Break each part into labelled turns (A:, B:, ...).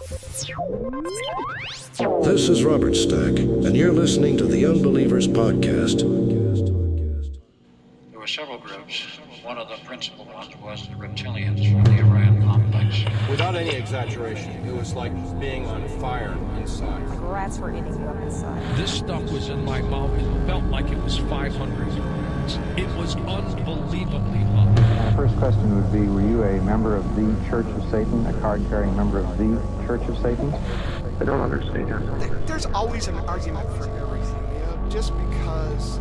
A: This is Robert Stack, and you're listening to the Unbelievers podcast.
B: There were several groups. One of the principal ones was the reptilians from the Orion complex.
C: Without any exaggeration, it was like being on fire inside.
D: Like rats were eating you up inside.
E: This stuff was in my mouth. It felt like it was 500 degrees. It was unbelievably hot.
F: My first question would be, were you a member of the Church of Satan, a card-carrying member of the Church of Satan?
G: I don't understand.
H: There's always an argument for everything, you know? Just because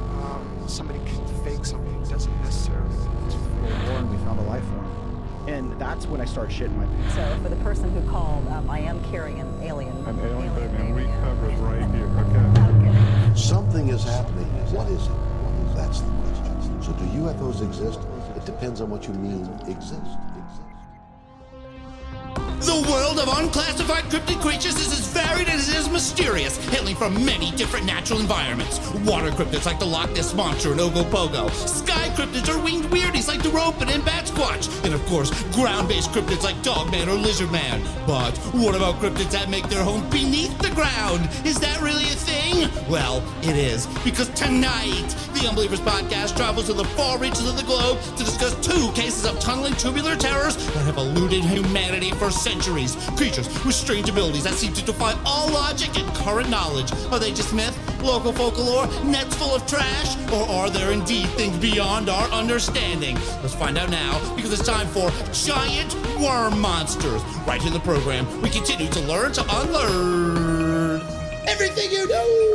H: somebody can fake something doesn't necessarily mean it's real.
I: And we found a life form. And that's when I started shitting my pants.
D: So for the person who called, I am carrying an alien.
G: An alien, and we cover it right here,
D: Okay.
J: Something is happening. What is it? That's the question. So do UFOs exist? It depends on what you mean exist.
K: The world of unclassified cryptid creatures is as varied as it is mysterious, hailing from many different natural environments. Water cryptids like the Loch Ness Monster and Ogopogo. Sky cryptids are winged weirdies like the Ropin and Batsquatch. And of course, ground-based cryptids like Dogman or Lizardman. But what about cryptids that make their home beneath the ground? Is that really a thing? Well, it is, because tonight, the Unbelievers podcast travels to the far reaches of the globe to discuss two cases of tunneling tubular terrors that have eluded humanity for centuries. Creatures with strange abilities that seem to defy all logic and current knowledge. Are they just myth, local folklore, nets full of trash, or are there indeed things beyond our understanding? Let's find out now, because it's time for Giant Worm Monsters. Right in the program, we continue to learn to unlearn everything you know.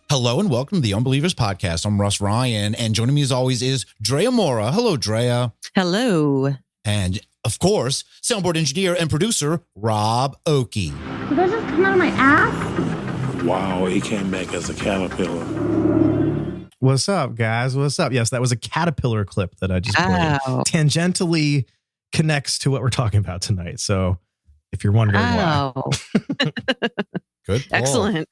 K: Hello and welcome to the Unbelievers podcast. I'm Rus Ryan, and joining me as always is Drea Mora. Hello, Drea.
L: Hello.
K: And of course, soundboard engineer and producer, Rob Okey.
M: Did that just come out of my ass?
G: Wow, he came back as a caterpillar.
N: What's up, guys? What's up? Yes, that was a caterpillar clip that I just played. Tangentially connects to what we're talking about tonight. So if you're wondering why.
K: Good pull.
L: Excellent.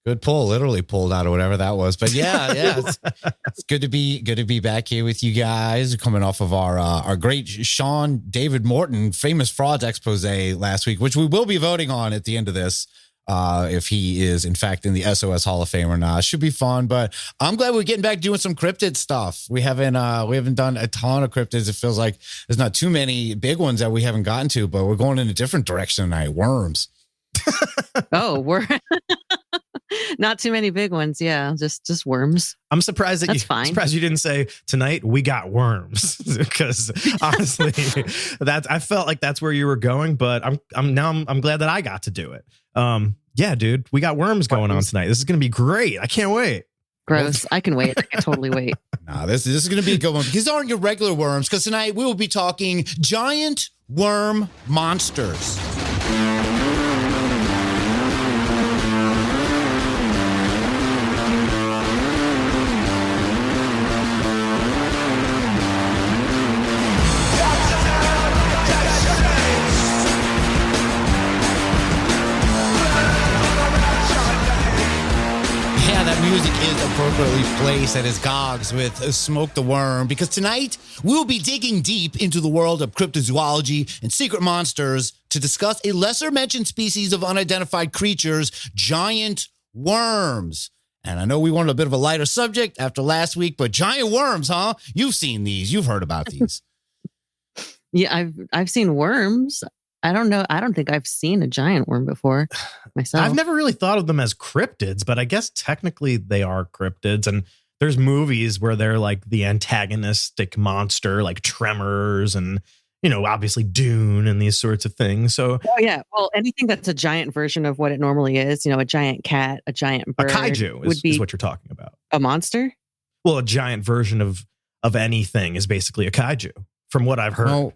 K: Good pull, literally pulled out or whatever that was. But yeah, it's good to be back here with you guys. Coming off of our great Sean David Morton famous frauds expose last week, which we will be voting on at the end of this, if he is in fact in the SOS Hall of Fame or not. Should be fun. But I'm glad we're getting back doing some cryptid stuff. We haven't done a ton of cryptids. It feels like there's not too many big ones that we haven't gotten to, but we're going in a different direction tonight. Worms.
L: We're not too many big ones. Yeah, just worms.
N: I'm surprised
L: That's fine.
N: Surprised you didn't say tonight we got worms, because honestly, I felt like that's where you were going. But I'm glad that I got to do it. Yeah, dude, we got worms going on tonight. This is gonna be great. I can't wait.
L: Gross. I can wait. I can totally wait.
K: Nah, this is going to be a good one. These aren't your regular worms, because tonight we will be talking giant worm monsters. Music is appropriately placed at his gogs with Smoke the Worm, because tonight we'll be digging deep into the world of cryptozoology and secret monsters to discuss a lesser mentioned species of unidentified creatures, giant worms. And I know we wanted a bit of a lighter subject after last week, but giant worms, huh? You've seen these. You've heard about these.
L: Yeah, I've seen worms. I don't know. I don't think I've seen a giant worm before myself.
N: I've never really thought of them as cryptids, but I guess technically they are cryptids. And there's movies where they're like the antagonistic monster, like Tremors and, obviously Dune and these sorts of things. So,
L: yeah. Well, anything that's a giant version of what it normally is, a giant cat, a giant bird.
N: A kaiju is what you're talking about.
L: A monster?
N: Well, a giant version of anything is basically a kaiju, from what I've heard.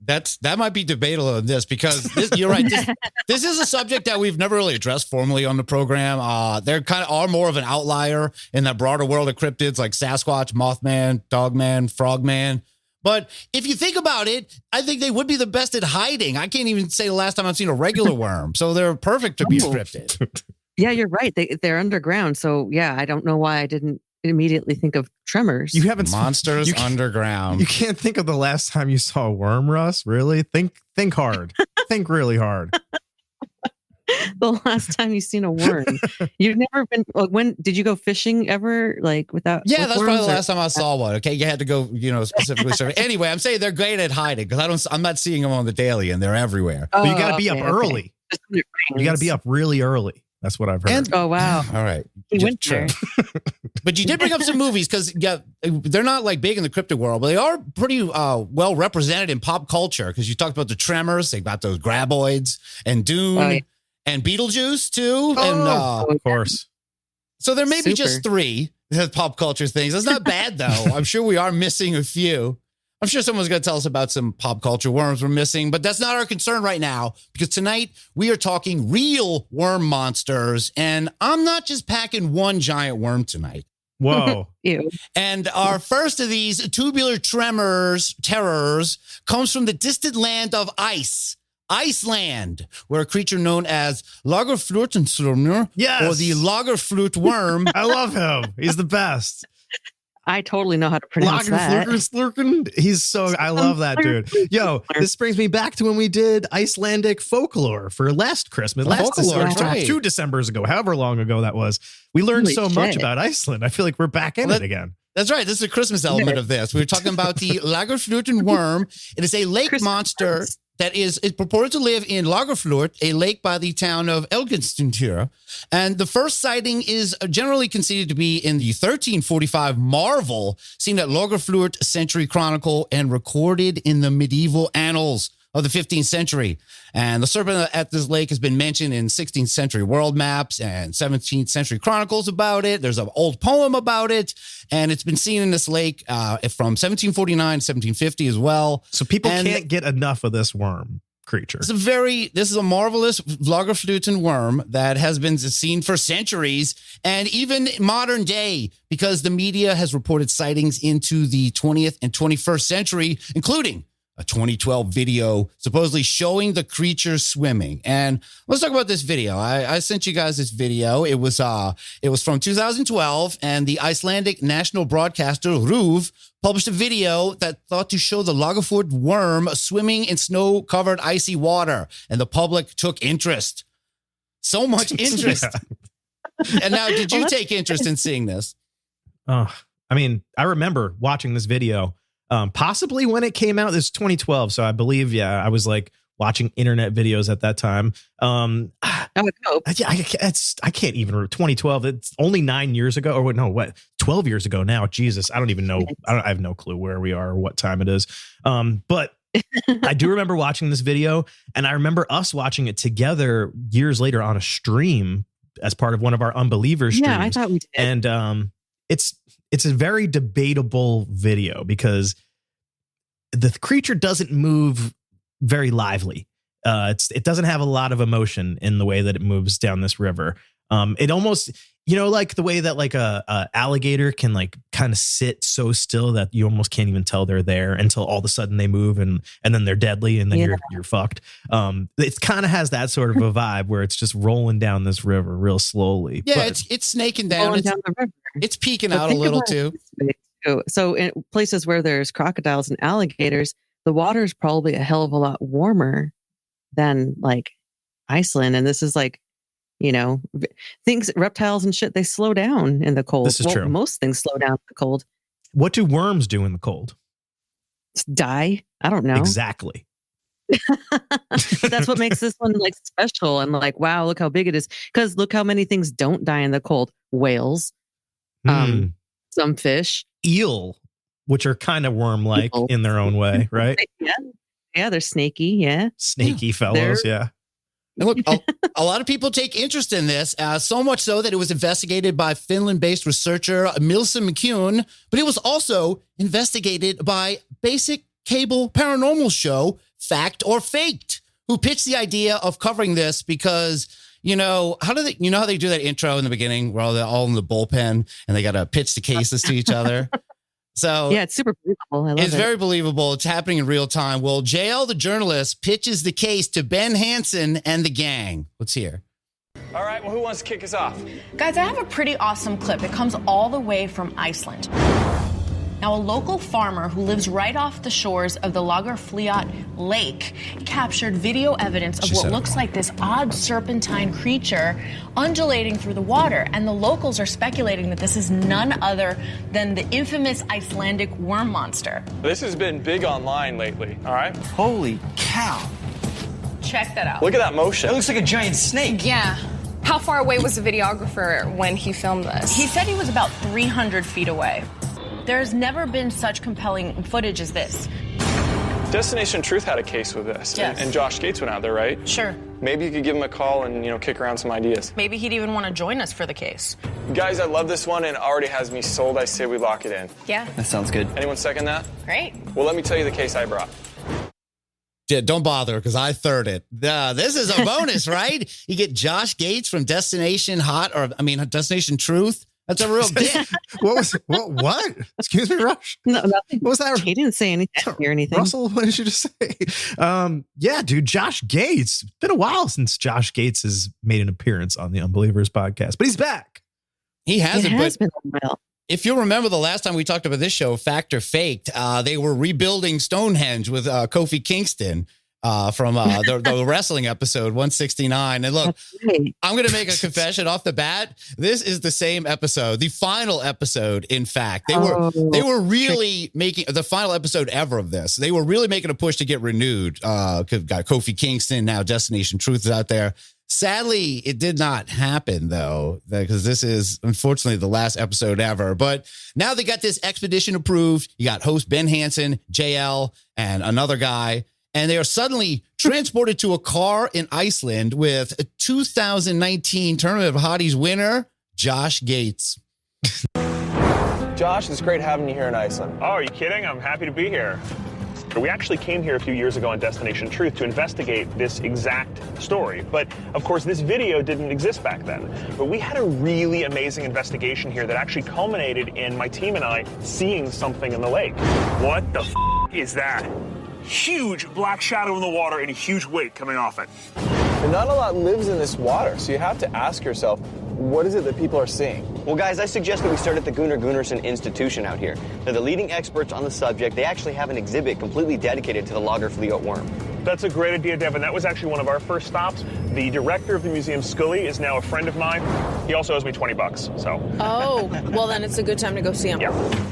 K: That might be debatable in this, because you're right. This is a subject that we've never really addressed formally on the program. They're kind of are more of an outlier in that broader world of cryptids like Sasquatch, Mothman, Dogman, Frogman. But if you think about it, I think they would be the best at hiding. I can't even say the last time I've seen a regular worm. So they're perfect to be scripted.
L: Yeah, you're right. They're underground. So yeah, I don't know why I didn't immediately think of Tremors.
N: You haven't
O: Monsters
N: you can't-
O: Underground.
N: You can't think of the last time you saw a worm, Russ. Really? Think hard. Think really hard.
L: The last time you've seen a worm. You've never been, like, when did you go fishing ever? Like without?
O: Yeah,
L: with
O: that's probably
L: worms,
O: the
L: or-
O: last time I saw one. Okay, you had to go, specifically survey. Anyway, I'm saying they're great at hiding because I'm not seeing them on the daily, and they're everywhere.
L: Oh,
N: But you got to be
L: okay,
N: up
L: okay.
N: early. You got to be up really early. That's what I've heard.
L: Oh wow!
O: All right,
L: He went there.
O: But you did bring up some movies because they're not like big in the cryptid world, but they are pretty well represented in pop culture. Because you talked about the Tremors, they got those graboids, and Dune,
L: Oh, yeah.
O: and Beetlejuice too,
N: Oh,
O: and
N: of course.
O: so there may be
L: Super.
O: just 3 pop culture things. That's not bad though. I'm sure we are missing a few. I'm sure someone's going to tell us about some pop culture worms we're missing, but that's not our concern right now because tonight we are talking real worm monsters, and I'm not just packing one giant worm tonight.
N: Whoa.
L: Ew.
O: And our first of these tubular terrors comes from the distant land of Iceland, where a creature known as Lagerflutenslurmur,
N: Yes.
O: or the Lagerflut worm.
N: I love him. He's the best.
L: I totally know how to pronounce that.
N: He's so, I love that dude. Yo, this brings me back to when we did Icelandic folklore for last Christmas. Last
O: Folklore,
N: December,
O: right.
N: 2 Decembers ago, however long ago that was. We learned
L: Holy
N: so much
L: shit.
N: about Iceland. I feel like we're back in it again.
O: That's right. This is a Christmas element of this. We were talking about the Lagerfluten worm. It is a lake
L: Christmas
O: monster
L: worms.
O: that is purported to live in Lagerflut, a lake by the town of Elgenstuntur. And the first sighting is generally considered to be in the 1345 Marvel, seen at Lagerflut Century Chronicle and recorded in the medieval annals of the 15th century. And the serpent at this lake has been mentioned in 16th century world maps and 17th century chronicles about it. There's an old poem about it, and it's been seen in this lake from 1749, 1750 as well.
N: So people
O: And
N: can't get enough of this worm creature.
O: this is a marvelous Lagerfluten worm that has been seen for centuries and even modern day, because the media has reported sightings into the 20th and 21st century, including a 2012 video supposedly showing the creature swimming. And let's talk about this video. I sent you guys this video. It was from 2012, and the Icelandic national broadcaster RÚV published a video that thought to show the Lagerfurt worm swimming in snow-covered icy water, and the public took interest. So much interest. And now, did you take interest in seeing this?
N: I mean, I remember watching this video. Possibly when it came out, this is 2012. So I believe, I was like watching internet videos at that time.
L: I would hope.
N: I can't even remember 2012. It's only 9 years ago, or what? 12 years ago now. Jesus, I don't even know. I have no clue where we are or what time it is. But I do remember watching this video, and I remember us watching it together years later on a stream as part of one of our Unbelievers streams.
L: Yeah, I thought we did.
N: And it's a very debatable video because the creature doesn't move very lively. It doesn't have a lot of emotion in the way that it moves down this river. It almost, like the way that like a alligator can like kind of sit so still that you almost can't even tell they're there until all of a sudden they move and then they're deadly and then you're fucked. It kind of has that sort of a vibe where it's just rolling down this river real slowly.
O: Yeah,
N: but
O: it's snaking down.
L: Rolling down the river.
O: It's peeking
L: But
O: out a
L: think
O: little
L: about
O: too.
L: it this way, too. So in places where there's crocodiles and alligators, the water is probably a hell of a lot warmer than like Iceland. And this is like, reptiles and shit, they slow down in the cold.
N: This is true.
L: Most things slow down in the cold.
N: What do worms do in the cold?
L: Die? I don't know.
N: Exactly.
L: That's what makes this one like special and like, wow, look how big it is. Because look how many things don't die in the cold. Whales, some fish,
N: eel, which are kind of worm-like
L: Eel.
N: in their own way, right?
L: Yeah, they're snaky. Yeah,
N: Snaky fellows. Yeah.
O: And look, a lot of people take interest in this, so much so that it was investigated by Finland-based researcher Milsa McCune, but it was also investigated by basic cable paranormal show Fact or Faked, who pitched the idea of covering this because, how they do that intro in the beginning where they're all in the bullpen and they got to pitch the cases to each other. So
L: yeah, it's super believable. I love
O: it's
L: it.
O: very believable. It's happening in real time. Well, JL, the journalist, pitches the case to Ben Hansen and the gang. Let's hear.
C: All right, well, who wants to kick us off?
P: Guys, I have a pretty awesome clip. It comes all the way from Iceland. Now, a local farmer who lives right off the shores of the Lagerfliot Lake captured video evidence of what looks like this odd serpentine creature undulating through the water. And the locals are speculating that this is none other than the infamous Icelandic worm monster.
C: This has been big online lately, all right?
Q: Holy cow.
P: Check that out.
C: Look at that motion.
Q: It looks like a giant snake.
M: Yeah. How far away was the videographer when he filmed this?
P: He said he was about 300 feet away. There's never been such compelling footage as this.
C: Destination Truth had a case with this.
P: Yes.
C: And Josh Gates went out there, right?
P: Sure.
C: Maybe you could give him a call and, kick around some ideas.
P: Maybe he'd even want to join us for the case.
C: Guys, I love this one and it already has me sold. I say we lock it in.
P: Yeah.
Q: That sounds good.
C: Anyone second that?
P: Great.
C: Well, let me tell you the case I brought.
O: Yeah, don't bother because I third it. This is a bonus, right? You get Josh Gates from Destination Truth. That's a real dick.
N: What? Excuse me, Rush?
L: No, nothing.
N: What was that?
L: He didn't say anything or anything.
N: Russell, what did you just say? Yeah, dude, Josh Gates. It's been a while since Josh Gates has made an appearance on the Unbelievers podcast, but he's back.
O: He hasn't,
L: It has
O: but
L: been a while.
O: if you remember the last time we talked about this show, Fact or Faked, they were rebuilding Stonehenge with Kofi Kingston from the wrestling episode 169. And look, I'm going to make a confession off the bat. This is the same episode, the final episode. In fact, they were really making the final episode ever of this. They were really making a push to get renewed. Got Kofi Kingston, now Destination Truth is out there. Sadly, it did not happen, though, because this is, unfortunately, the last episode ever. But now they got this expedition approved. You got host Ben Hansen, JL, and another guy. And they are suddenly transported to a car in Iceland with a 2019 Tournament of Hotties winner, Josh Gates.
C: Josh, it's great having you here in Iceland.
R: Oh, are you kidding? I'm happy to be here. We actually came here a few years ago on Destination Truth to investigate this exact story. But, of course, this video didn't exist back then. But we had a really amazing investigation here that actually culminated in my team and I seeing something in the lake. What the is that? Huge black shadow in the water and a huge weight coming off it.
C: And not a lot lives in this water, so you have to ask yourself, what is it that people are seeing?
S: Well, guys, I suggest that we start at the Gunnar Gunnarsson Institution out here. They're the leading experts on the subject. They actually have an exhibit completely dedicated to the Lagerfliot worm.
R: That's a great idea, Devin. That was actually one of our first stops. The director of the museum, Scully, is now a friend of mine. He also owes me $20, so.
T: Oh, well, then it's a good time to go see him.
R: Yeah.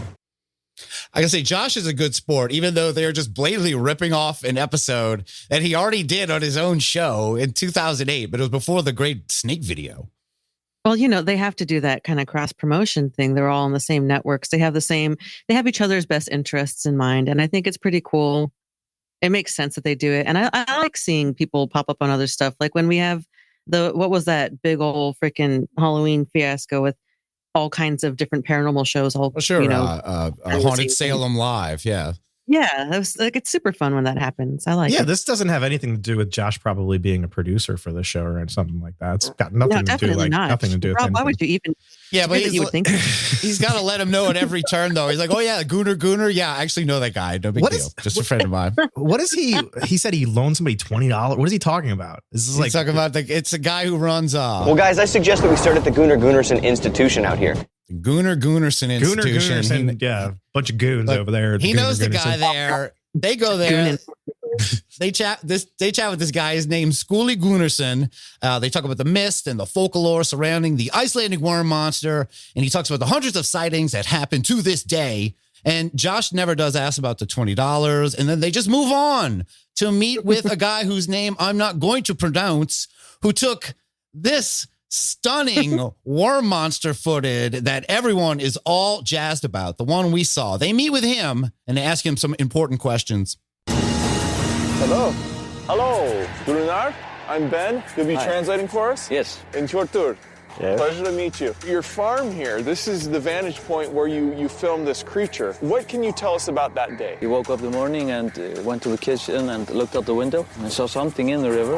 O: I can say Josh is a good sport, even though they're just blatantly ripping off an episode that he already did on his own show in 2008, but it was before the great snake video.
L: Well, they have to do that kind of cross promotion thing. They're all on the same networks. They have each other's best interests in mind. And I think it's pretty cool. It makes sense that they do it. And I like seeing people pop up on other stuff. Like when we have what was that big old freaking Halloween fiasco with all kinds of different paranormal shows.
O: Haunted Salem Live. Yeah.
L: Yeah. That was it's super fun when that happens. I like it.
N: Yeah. This doesn't have anything to do with Josh probably being a producer for the show or something like that. It's got nothing to do nothing to do with
L: Rob,
N: anything.
L: why would you even?
O: Yeah, but
L: you would think
O: he's got to let him know at every turn, though. He's like, oh, yeah, Gunnar. Yeah, I actually know that guy. No big deal. Just a friend of mine.
N: What is he? He said he loaned somebody $20. What is he talking about?
O: He's talking about it's a guy who runs.
S: Well, guys, I suggest that we start at the Gunnar Gunnarsson Institution out here.
O: Gunnar Gunnarsson Institution.
N: Yeah, bunch of goons over there.
O: He knows the guy there. They go there. They chat with this guy. His name's Skuli Gunnarsson. They talk about the mist and the folklore surrounding the Icelandic worm monster. And he talks about the hundreds of sightings that happen to this day. And Josh never does ask about the $20. And then they just move on to meet with a guy whose name I'm not going to pronounce, who took this stunning worm monster footage that everyone is all jazzed about, the one we saw. They meet with him and they ask him some important questions.
C: Hello. Hello, Gunnar. I'm Ben. You'll be translating for us?
S: Yes.
C: It's your tour.
S: Yes.
C: Pleasure to meet you. Your farm here, this is the vantage point where you filmed this creature. What can you tell us about that day?
U: We woke up in the morning and went to the kitchen and looked out the window and saw something in the river.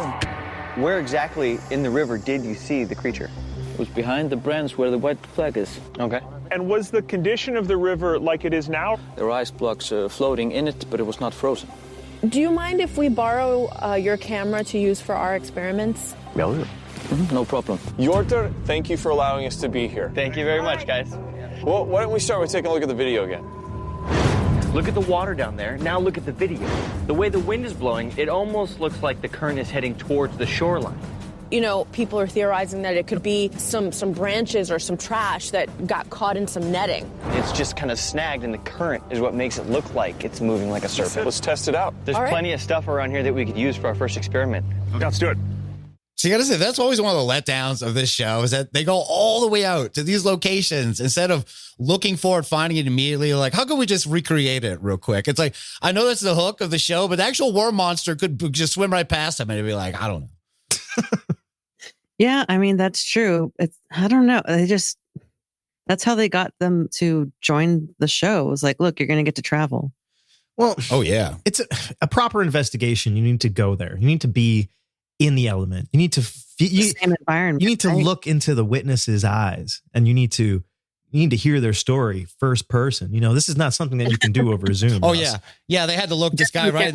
S: Where exactly in the river did you see the creature?
U: It was behind the branch where the white flag is.
S: Okay.
R: And was the condition of the river like it is now?
U: There were ice blocks floating in it, but it was not frozen.
T: Do you mind if we borrow your camera to use for our experiments?
S: Yeah.
U: No problem.
C: Yorter, thank you for allowing us to be here.
S: Thank you very much, guys.
C: Well, why don't we start with taking a look at the video again?
A: Look at the water down there. Now look at the video. The way the wind is blowing, it almost looks like the current is heading towards the shoreline.
T: You know, people are theorizing that it could be some branches or some trash that got caught in some netting.
S: It's just kind of snagged, and the current is what makes it look like it's moving like a serpent.
C: Let's test it out.
S: There's plenty of stuff around here that we could use for our first experiment.
R: Okay, let's do it.
O: So you got to say, that's always one of the letdowns of this show is that they go all the way out to these locations instead of looking for it, finding it immediately. Like, how can we just recreate it real quick? It's like, I know that's the hook of the show, but the actual worm monster could just swim right past them and it'd be like, I don't know.
L: Yeah, I mean, that's true. I don't know. That's how they got them to join the show. It was like, look, you're going to get to travel.
N: Well,
O: oh yeah,
N: it's a proper investigation. You need to go there. You need to be in the element. You need to
L: same environment.
N: You need to look into the witness's eyes, and you need to hear their story first person. You know, this is not something that you can do over Zoom.
O: Oh yeah. They had to look this guy right.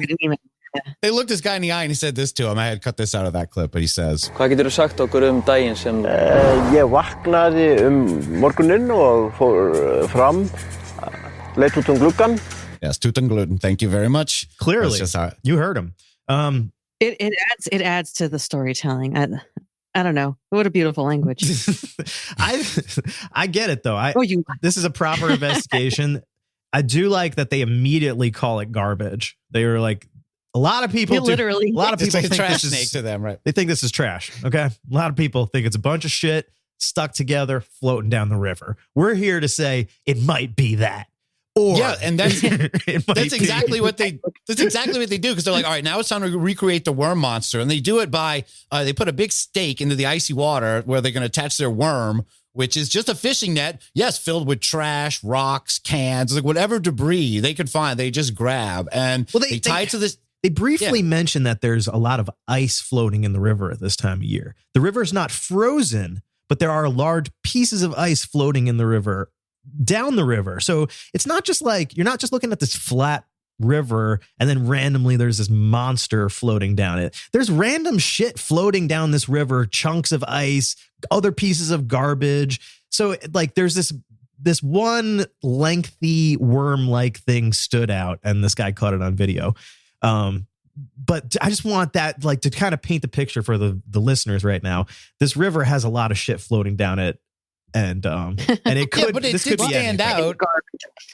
O: They looked this guy in the eye and he said this to him. I had cut this out of that clip, but he says,
U: Hvað getur þú sagt okkur daginn sem...
V: Ég vaknaði morguninn og fór fram, leit út gluggan.
O: Yes, Tutan gluten. Thank you very much.
N: Clearly, you heard him.
L: It adds to the storytelling. I don't know. What a beautiful language.
N: I get it though. This is a proper investigation. I do like that they immediately call it garbage. They were like, a lot of people think
O: trash
N: this is
O: snake to them, right?
N: They think this is trash. Okay. A lot of people think it's a bunch of shit stuck together, floating down the river. We're here to say it might be that. Or
O: yeah, and that's exactly what they do, because they're like, all right, now it's time to recreate the worm monster, and they do it by they put a big stake into the icy water where they're going to attach their worm, which is just a fishing net, yes, filled with trash, rocks, cans, like whatever debris they could find, they just grab, and they tie it to this.
N: They briefly mention that there's a lot of ice floating in the river at this time of year. The river's not frozen, but there are large pieces of ice floating in the river, down the river. So it's not just like, you're not just looking at this flat river and then randomly there's this monster floating down it. There's random shit floating down this river, chunks of ice, other pieces of garbage. So like there's this one lengthy worm-like thing stood out, and this guy caught it on video. But I just want that, like, to kind of paint the picture for the listeners right now. This river has a lot of shit floating down it, and it could,
O: but
N: this could
O: stand out.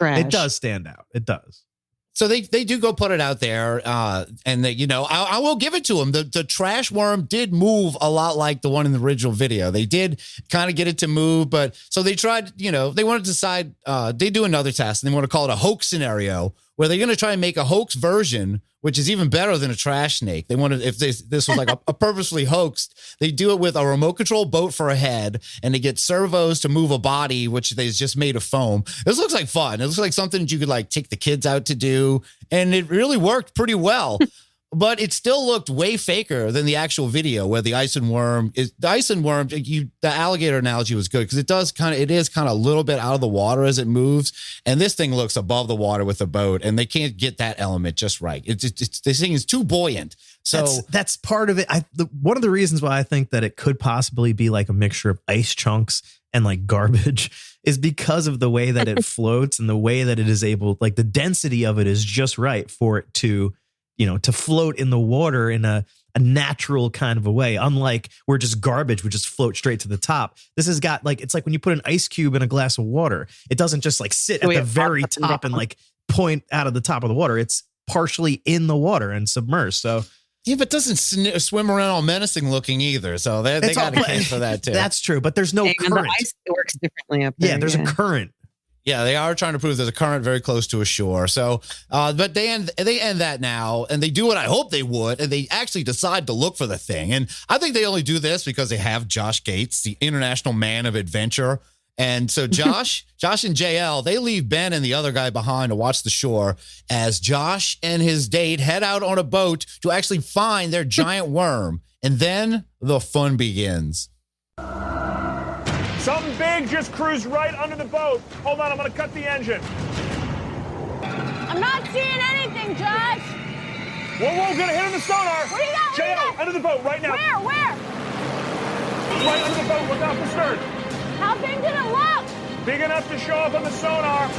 N: It does stand out. It does.
O: So they do go put it out there, and they, I will give it to them. The trash worm did move a lot like the one in the original video. They did kind of get it to move, but so they tried. They wanted to decide. They do another test, and they want to call it a hoax scenario, where they're going to try and make a hoax version, which is even better than a trash snake. They wanted, if this was like a purposely hoaxed, they do it with a remote control boat for a head, and they get servos to move a body, which they just made of foam. This looks like fun. It looks like something that you could like take the kids out to do, and it really worked pretty well. But it still looked way faker than the actual video, where the ice and worm is the alligator analogy was good, because it is kind of a little bit out of the water as it moves. And this thing looks above the water with a boat, and they can't get that element just right. This thing is too buoyant. So
N: that's part of it. One of the reasons why I think that it could possibly be like a mixture of ice chunks and like garbage is because of the way that it floats and the way that it is able, like the density of it is just right for it to, to float in the water in a natural kind of a way. Unlike where just garbage would just float straight to the top. This has got like, it's like when you put an ice cube in a glass of water, it doesn't just like sit at the very top and like point out of the top of the water. It's partially in the water and submerged. So
O: yeah, but it doesn't swim around all menacing looking either. So they got a case for that too.
N: That's true, but there's no current.
L: And the ice works differently up there.
N: Yeah, there's a current.
O: Yeah, they are trying to prove there's a current very close to a shore. So, but they end that now, and they do what I hope they would, and they actually decide to look for the thing. And I think they only do this because they have Josh Gates, the international man of adventure. And so Josh and JL, they leave Ben and the other guy behind to watch the shore as Josh and his date head out on a boat to actually find their giant worm. And then the fun begins.
R: Something big just cruised right under the boat. Hold on, I'm going to cut the engine.
T: I'm not seeing anything, Josh.
R: Whoa, gonna hit on the sonar.
T: Where you got?
R: JL, under the boat right now.
T: Where?
R: right under the boat. Look out for stern.
T: How big did it look?
R: Big enough to show up on the sonar.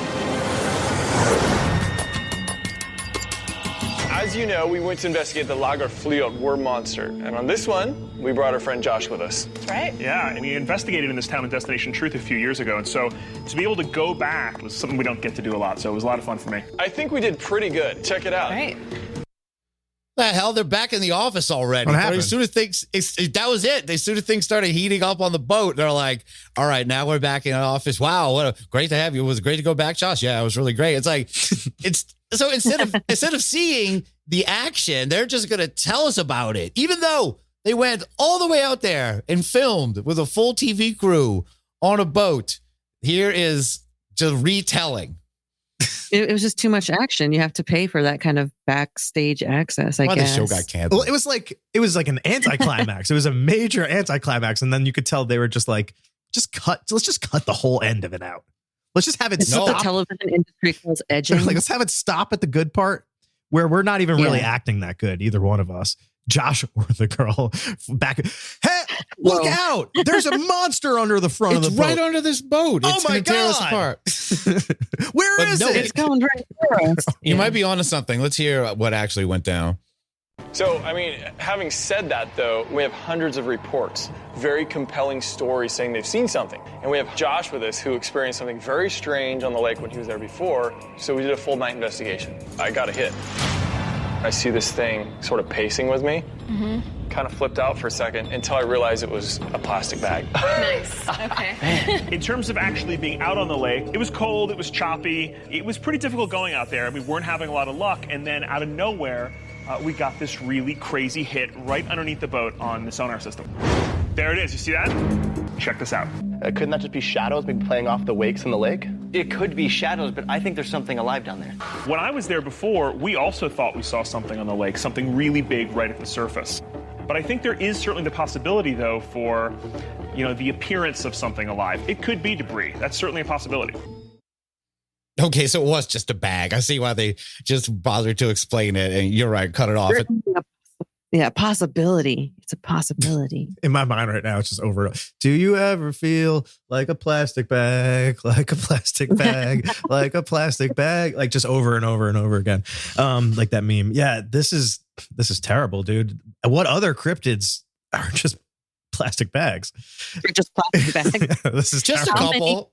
C: As you know, we went to investigate the Lagerfluot worm monster. And on this one, we brought our friend Josh with us.
P: That's right.
R: Yeah, and we investigated in this town in Destination Truth a few years ago. And so to be able to go back was something we don't get to do a lot. So it was a lot of fun for me.
C: I think we did pretty good. Check it out.
P: Right.
O: The hell, they're back in the office already.
N: What happened?
O: As soon as things, that was it. As soon as things started heating up on the boat, they're like, all right, now we're back in the office. Wow, great to have you. It was great to go back, Josh. Yeah, it was really great. It's like, so instead of seeing the action, they're just going to tell us about it, even though they went all the way out there and filmed with a full TV crew on a boat. Here is just retelling.
L: It was just too much action. You have to pay for that kind of backstage access, I guess.
O: The show got canceled.
N: Well, it was like an anticlimax. It was a major anticlimax, and then you could tell they were just like, let's just cut the whole end of it out. Let's just have it stop.
L: The television industry calls edging.
N: Like, let's have it stop at the good part where we're not even really acting that good, either one of us. Josh or the girl back. Hey, look out! There's a monster under the front of the boat.
O: It's right under this boat. It's
N: my
O: gonna tear us
N: God.
O: apart.
N: Where is it?
L: It's going right for us.
O: You might be onto something. Let's hear what actually went down.
C: So, I mean, having said that, though, we have hundreds of reports, very compelling stories saying they've seen something. And we have Josh with us, who experienced something very strange on the lake when he was there before. So we did a full night investigation. I got a hit. I see this thing sort of pacing with me. Mm-hmm. Kind of flipped out for a second until I realized it was a plastic bag.
P: Nice. Okay.
R: In terms of actually being out on the lake, it was cold, it was choppy, it was pretty difficult going out there. We weren't having a lot of luck, and then out of nowhere, we got this really crazy hit right underneath the boat on the sonar system. There it is. You see that? Check this out.
B: Couldn't that just be shadows maybe playing off the wakes in the lake?
S: It could be shadows, but I think there's something alive down there.
R: When I was there before, we also thought we saw something on the lake, something really big right at the surface. But I think there is certainly the possibility, though, for, the appearance of something alive. It could be debris. That's certainly a possibility.
O: Okay, so it was just a bag. I see why they just bothered to explain it. And you're right, cut it off.
L: Yeah, possibility. It's a possibility.
N: In my mind right now, it's just over. Do you ever feel like a plastic bag, like a plastic bag, like a plastic bag, like just over and over and over again, like that meme. Yeah, this is terrible, dude. What other cryptids are just plastic bags?
L: They're just plastic bags.
N: This is
O: just
N: terrible.
O: a couple.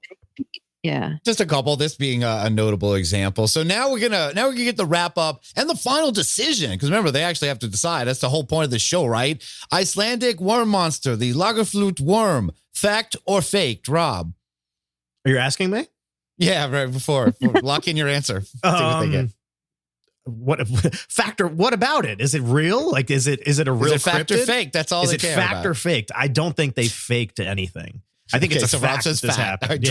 L: Yeah,
O: just a couple. This being a notable example. So now we're gonna get the wrap up and the final decision, because remember they actually have to decide. That's the whole point of the show, right? Icelandic worm monster, the Lagerfluot worm, fact or faked? Rob,
N: are you asking me?
O: Yeah, right before lock in your answer.
N: What factor? What about it? Is it real? Like, is it a real
O: fact or
N: cryptid?
O: fake? That's all.
N: Is
O: they
N: it
O: care
N: fact
O: about.
N: Or faked? I don't think they faked anything. I think it's a fact that this happened.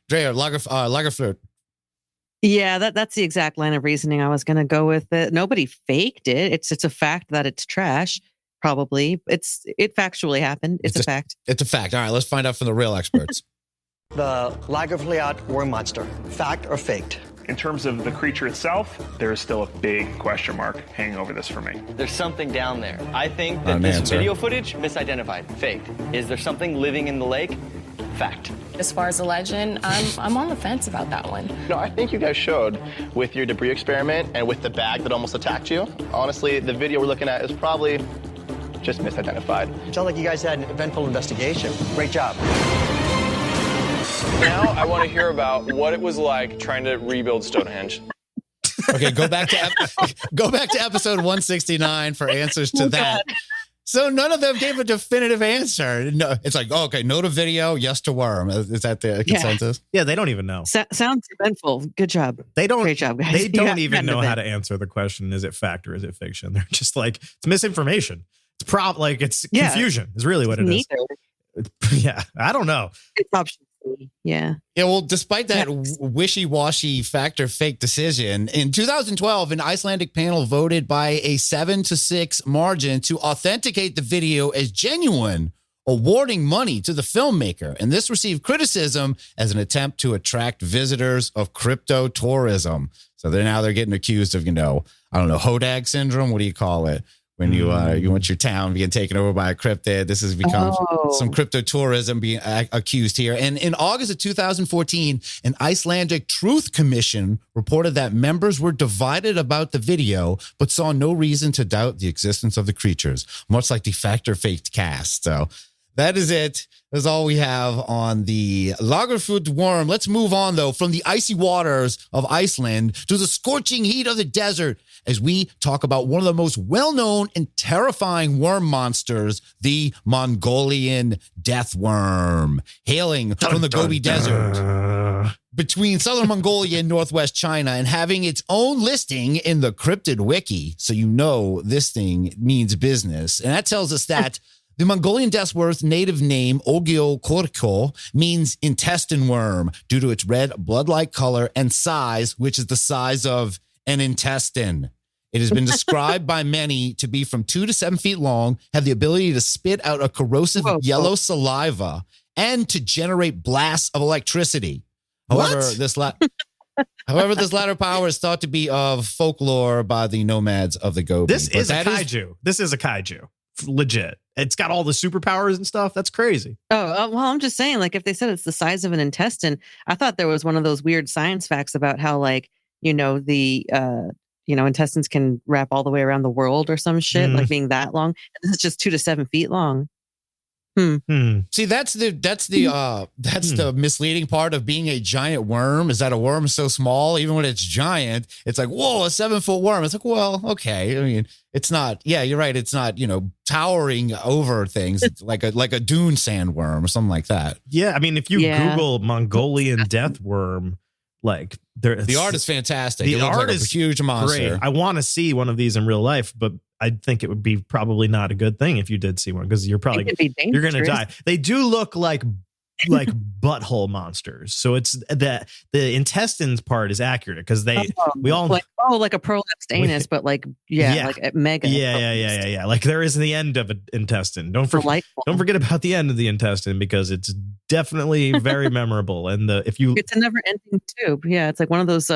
O: Drea, Lagerfluot.
L: Yeah, that's the exact line of reasoning I was going to go with. It. Nobody faked it. It's a fact that it's trash. Probably, it factually happened. It's a fact.
O: It's a fact. All right, let's find out from the real experts.
Q: The Lagerfluot worm monster, fact or faked?
R: In terms of the creature itself, there is still a big question mark hanging over this for me.
S: There's something down there. I think that this video footage, misidentified, faked. Is there something living in the lake? Fact.
M: As far as the legend, I'm on the fence about that one.
B: No, I think you guys showed with your debris experiment and with the bag that almost attacked you. Honestly, the video we're looking at is probably just misidentified.
Q: Sounds like you guys had an eventful investigation. Great job.
C: Now I want to hear about what it was like trying to rebuild Stonehenge.
O: Okay, go back to episode 169 for answers to that. So none of them gave a definitive answer. No, it's like, oh, okay, no to video, yes to worm. Is that the consensus?
N: Yeah, they don't even know.
L: Sounds eventful. Good job.
N: Great
L: job, guys.
N: They don't even know how to answer the question. Is it fact or is it fiction? They're just like, it's misinformation. It's it's confusion is really what it is. Yeah, I don't know.
L: It's option C. Yeah.
O: Yeah, well, despite that wishy-washy fact or fake decision, in 2012, an Icelandic panel voted by a 7-6 margin to authenticate the video as genuine, awarding money to the filmmaker. And this received criticism as an attempt to attract visitors of crypto tourism. So they're getting accused of, I don't know, Hodag syndrome. What do you call it? when you want your town being taken over by a cryptid. This has become some crypto tourism being accused here. And in August of 2014, an Icelandic Truth Commission reported that members were divided about the video, but saw no reason to doubt the existence of the creatures, much like the fact or faked cast. So that is it. That's all we have on the Lagerfoot worm. Let's move on, though, from the icy waters of Iceland to the scorching heat of the desert as we talk about one of the most well-known and terrifying worm monsters, the Mongolian death worm, hailing from the Gobi Desert between southern Mongolia and northwest China and having its own listing in the Cryptid Wiki. So you know this thing means business. And that tells us that the Mongolian death worm's native name, Ogyo means intestine worm due to its red blood-like color and size, which is the size of an intestine. It has been described by many to be from 2 to 7 feet long, have the ability to spit out a corrosive yellow saliva, and to generate blasts of electricity. However, this latter power is thought to be of folklore by the nomads of the Gobi.
N: This is a kaiju. This is a kaiju. Legit. It's got all the superpowers and stuff. That's crazy.
L: Well, I'm just saying, like, if they said it's the size of an intestine, I thought there was one of those weird science facts about how, like, the intestines can wrap all the way around the world or some shit, like being that long. And this is just 2 to 7 feet long.
O: See, that's the misleading part of being a giant worm, is that a worm is so small, even when it's giant, it's like, whoa, a 7-foot worm. It's like, well, okay. I mean, it's not, yeah, you're right. It's not, towering over things. It's like a dune sandworm or something like that.
N: Yeah. I mean, if you Google Mongolian death worm, like
O: the art is fantastic.
N: The
O: it looks
N: art
O: like
N: is
O: a huge monster.
N: Great. I want to see one of these in real life, but I think it would be probably not a good thing if you did see one, because you're going to die. They do look like butthole monsters. So it's that the intestines part is accurate because we all
L: like a prolapsed anus, but like mega.
N: Yeah. Like there is the end of an intestine. Don't forget about the end of the intestine, because it's definitely very memorable. And it's a never ending tube. Yeah, it's like one of those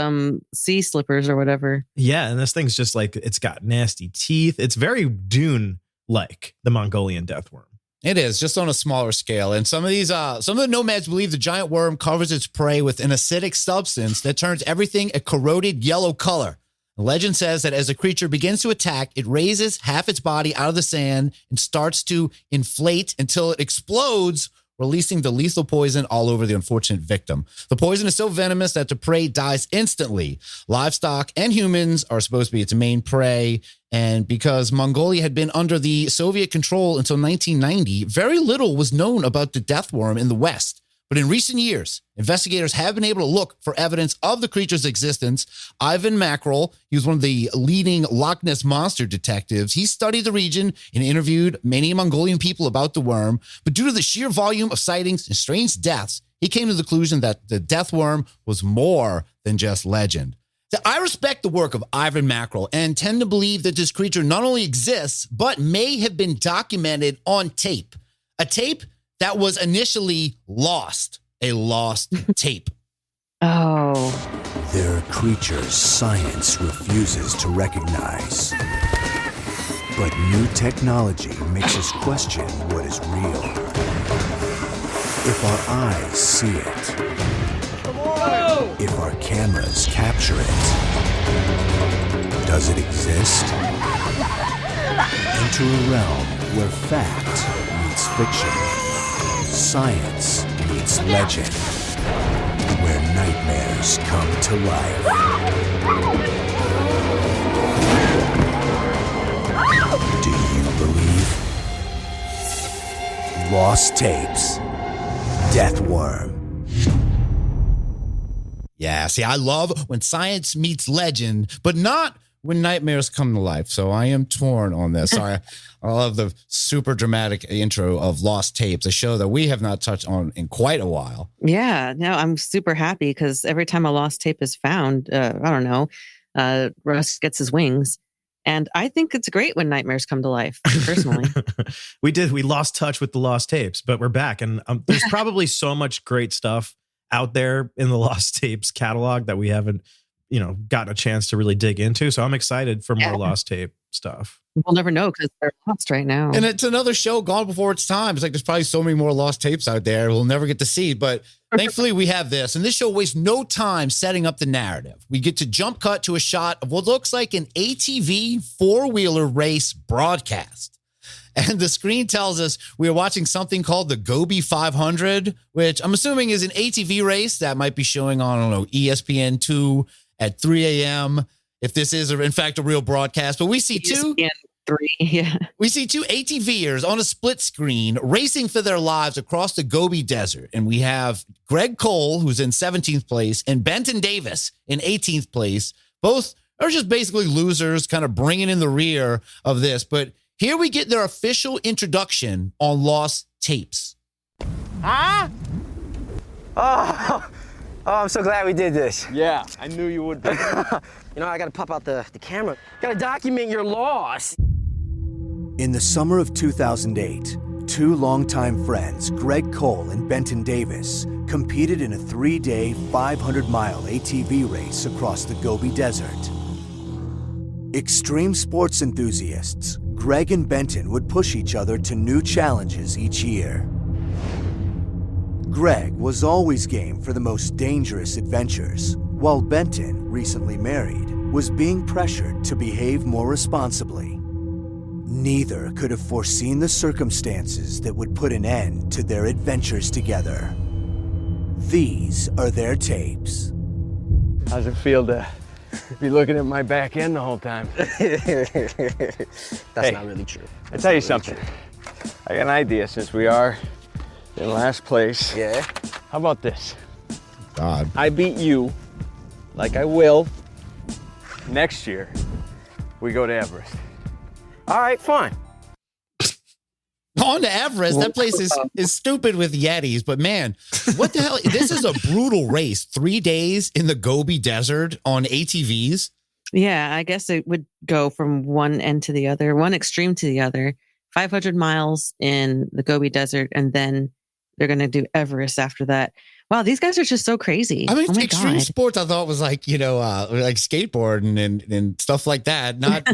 N: sea slippers or whatever. Yeah, and this thing's just like, it's got nasty teeth. It's very Dune like the Mongolian death worm.
O: It is, just on a smaller scale. And some of the nomads believe the giant worm covers its prey with an acidic substance that turns everything a corroded yellow color. The legend says that as the creature begins to attack, it raises half its body out of the sand and starts to inflate until it explodes, releasing the lethal poison all over the unfortunate victim. The poison is so venomous that the prey dies instantly. Livestock and humans are supposed to be its main prey. And because Mongolia had been under the Soviet control until 1990, very little was known about the death worm in the West. But in recent years, investigators have been able to look for evidence of the creature's existence. Ivan Mackerel, he was one of the leading Loch Ness Monster detectives. He studied the region and interviewed many Mongolian people about the worm. But due to the sheer volume of sightings and strange deaths, he came to the conclusion that the death worm was more than just legend. So I respect the work of Ivan Mackerel and tend to believe that this creature not only exists, but may have been documented on tape. A tape that was initially lost. A lost tape.
L: Oh.
E: There are creatures science refuses to recognize. But new technology makes us question what is real. If our eyes see it, if our cameras capture it, does it exist? Enter a realm where fact meets fiction. Science meets legend, where nightmares come to life. Do you believe? Lost Tapes. Death Worm.
O: Yeah, see, I love when science meets legend, but not when nightmares come to life. So I am torn on this. Sorry. I love the super dramatic intro of Lost Tapes, a show that we have not touched on in quite a while.
L: Yeah, no, I'm super happy because every time a lost tape is found, Russ gets his wings. And I think it's great when nightmares come to life, personally.
N: We lost touch with the Lost Tapes, but we're back. And there's probably so much great stuff out there in the Lost Tapes catalog that we haven't, gotten a chance to really dig into. So I'm excited for more Lost Tape stuff.
L: We'll never know because they're lost right now.
O: And it's another show gone before its time. It's like there's probably so many more lost tapes out there we'll never get to see. But thankfully we have this. And this show wastes no time setting up the narrative. We get to jump cut to a shot of what looks like an ATV four-wheeler race broadcast. And the screen tells us we are watching something called the Gobi 500, which I'm assuming is an ATV race that might be showing on, I don't know, ESPN2 at 3 a.m. If this is, in fact, a real broadcast. But we see we see two ATVers on a split screen racing for their lives across the Gobi Desert. And we have Greg Cole, who's in 17th place, and Benton Davis in 18th place. Both are just basically losers, kind of bringing in the rear of this. But here we get their official introduction on Lost Tapes.
F: Huh? Oh, I'm so glad we did this. Yeah, I knew you would. You know, I gotta pop out the camera. Gotta document your loss.
E: In the summer of 2008, two longtime friends, Greg Cole and Benton Davis, competed in a 3-day, 500-mile ATV race across the Gobi Desert. Extreme sports enthusiasts, Greg and Benton would push each other to new challenges each year. Greg was always game for the most dangerous adventures, while Benton, recently married, was being pressured to behave more responsibly. Neither could have foreseen the circumstances that would put an end to their adventures together. These are their tapes.
F: How's it feel to be looking at my back end the whole time? That's not really true. I tell you something. I got an idea since we are in last place. Yeah. How about this?
O: God.
F: I beat you, like I will. Next year, we go to Everest. All right, fine.
O: On to Everest. That place is stupid with Yetis, but man, what the hell? This is a brutal race. 3 days in the Gobi Desert on ATVs.
L: Yeah, I guess it would go from one end to the other, one extreme to the other. 500 miles in the Gobi Desert, and then they're going to do Everest after that. Wow, these guys are just so crazy.
O: I mean,
L: oh my
O: extreme
L: God.
O: sports I thought was like, you know, like skateboarding and stuff like that. Not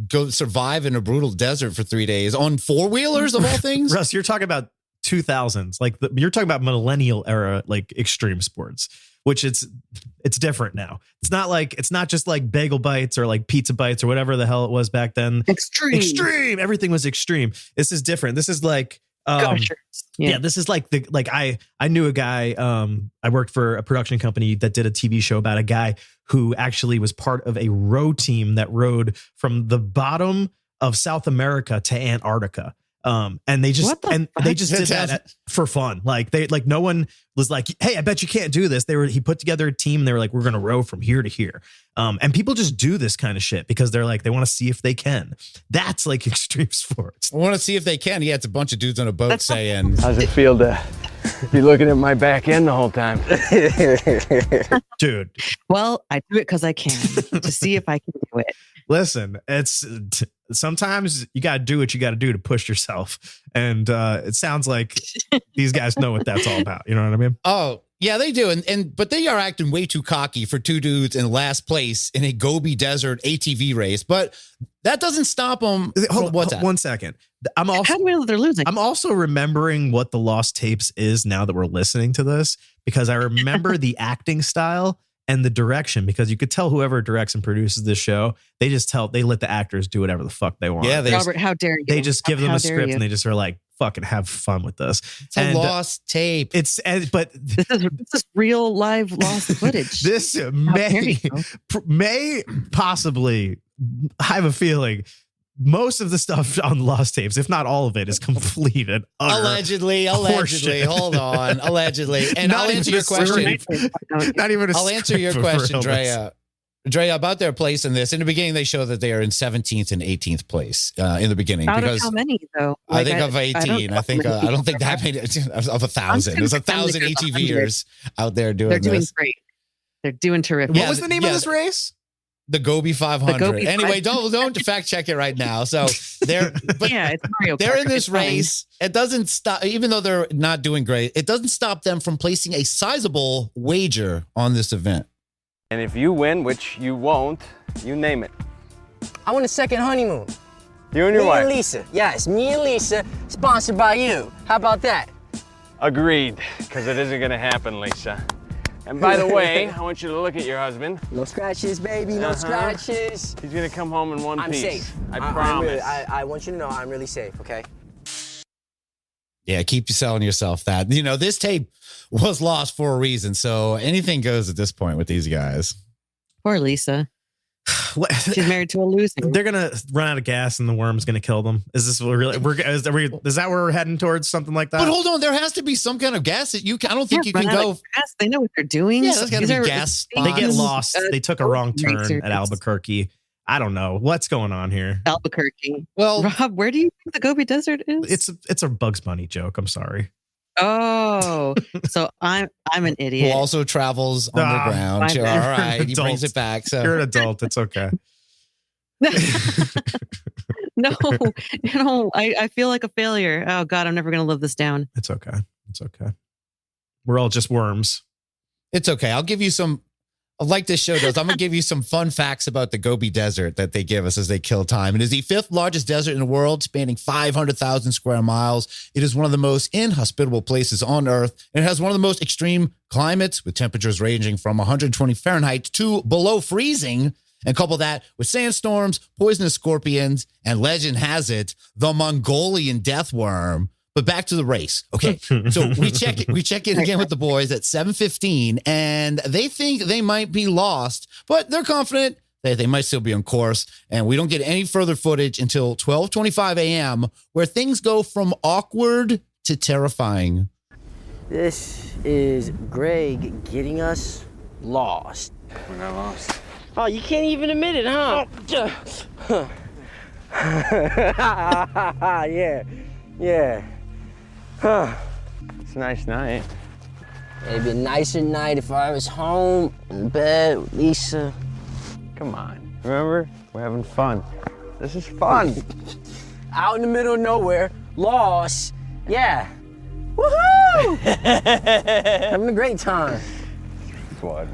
O: go survive in a brutal desert for 3 days on four-wheelers of all things.
N: Russ, you're talking about 2000s. Like you're talking about millennial era, like extreme sports, which it's different now. It's not just like bagel bites or like pizza bites or whatever the hell it was back then. Extreme. Everything was extreme. This is different. This is like, yeah, this is like I knew a guy, I worked for a production company that did a TV show about a guy who actually was part of a row team that rode from the bottom of South America to Antarctica. And they just did that for fun. Like no one was like, hey, I bet you can't do this. He put together a team. And they were like, we're going to row from here to here. And people just do this kind of shit because they're like, they want to see if they can. That's like extreme sports.
O: I want to see if they can. Yeah, it's a bunch of dudes on a boat saying,
F: how's it feel to be looking at my back end the whole time?
N: Dude.
L: Well, I do it because I can to see if I can do it.
N: Listen, sometimes you got to do what you got to do to push yourself. And it sounds like these guys know what that's all about. You know what I mean?
O: Oh, yeah, they do. But they are acting way too cocky for two dudes in last place in a Gobi Desert ATV race. But that doesn't stop them.
N: Hold 1 second.
L: How do we know they're losing?
N: I'm also remembering what the Lost Tapes is now that we're listening to this, because I remember the acting style and the direction, because you could tell whoever directs and produces this show, they let the actors do whatever the fuck they want.
O: Yeah,
L: Robert, how dare you?
N: They just give them
L: How
N: a
L: dare
N: script
L: you?
N: and they just are like, fucking have fun with this.
O: It's a lost tape.
N: But
L: this is real live lost footage.
N: This may possibly, I have a feeling, most of the stuff on Lost Tapes, if not all of it, is complete and utter
O: allegedly.
N: horseshit.
O: Hold on, allegedly. And I'll answer your question.
N: Not even.
O: I'll answer your question, Drea. Drea, about their place in this. In the beginning, they show that they are in 17th and 18th place in the beginning.
L: Out
O: because
L: of how many though?
O: I think of 18. I don't think that made it of 1,000. There's 1,000 ATVers out there doing this.
L: They're doing great. They're doing terrific.
N: What was the name of this race?
O: The Gobi 500.
L: The Gobi
O: anyway,
L: 500.
O: don't fact check it right now. So they're
L: it's Mario
O: they're
L: Kart.
O: in this
L: It's fine.
O: race. It doesn't stop, even though they're not doing great. It doesn't stop them from placing a sizable wager on this event.
F: And if you win, which you won't, you name it. I want a second honeymoon.
H: You and your
F: Me
H: wife?
F: and Lisa. Yes, me and Lisa, sponsored by you. How about that?
H: Agreed, because it isn't going to happen, Lisa. And by the way, I want you to look at your husband.
F: No scratches, baby, no scratches.
H: He's going to come home in one
F: I'm
H: piece.
F: safe.
H: I promise.
F: I want you to know I'm really safe, okay?
O: Yeah, keep selling yourself that. You know, this tape was lost for a reason, so anything goes at this point with these guys.
L: Poor Lisa. She's married to a loser.
N: They're gonna run out of gas, and the worm's gonna kill them. Is this what really? Is that where we're heading towards? Something like that?
O: But hold on, there has to be some kind of gas that I don't think you can go.
L: Gas. They know what they're doing.
O: Yeah, there's got to be gas.
N: They get lost. They took a wrong turn at Albuquerque. I don't know what's going on here.
L: Albuquerque.
O: Well,
L: Rob, where do you think the Gobi Desert is?
N: It's a Bugs Bunny joke. I'm sorry.
L: Oh, so I'm an idiot.
O: Who also travels underground. All right, he brings it back. So
N: you're an adult. It's okay.
L: No, I feel like a failure. Oh God, I'm never gonna live this down.
N: It's okay. It's okay. We're all just worms.
O: It's okay. I'll give you some. Like this show does, I'm going to give you some fun facts about the Gobi Desert that they give us as they kill time. It is the 5th largest desert in the world, spanning 500,000 square miles. It is one of the most inhospitable places on Earth. And it has one of the most extreme climates, with temperatures ranging from 120 Fahrenheit to below freezing. And couple that with sandstorms, poisonous scorpions, and legend has it, the Mongolian death worm. But back to the race. Okay. So we check in again with the boys at 7:15, and they think they might be lost, but they're confident that they might still be on course. And we don't get any further footage until 12:25 a.m., where things go from awkward to terrifying.
F: This is Greg getting us lost.
H: We're not lost.
F: Oh, you can't even admit it, huh? Yeah. Huh.
H: It's a nice night.
F: It'd be a nicer night if I was home in bed with Lisa.
H: Come on. Remember? We're having fun. This is fun.
F: Out in the middle of nowhere, lost. Yeah. Woohoo! Having a great time.
H: What?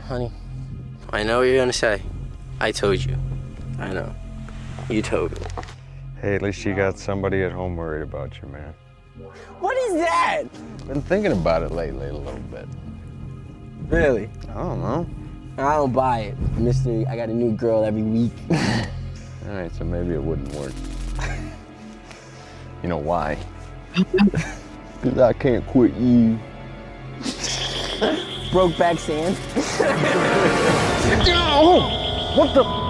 F: Honey, I know what you're gonna say. I told you. I know. You told me.
H: Hey, at least you got somebody at home worried about you, man.
F: What is that?
H: Been thinking about it lately a little bit.
F: Really?
H: I don't know.
F: I don't buy it. Mister, I got a new girl every week.
H: All right, so maybe it wouldn't work. You know why? Because I can't quit you.
F: Brokeback Sand.
H: What the?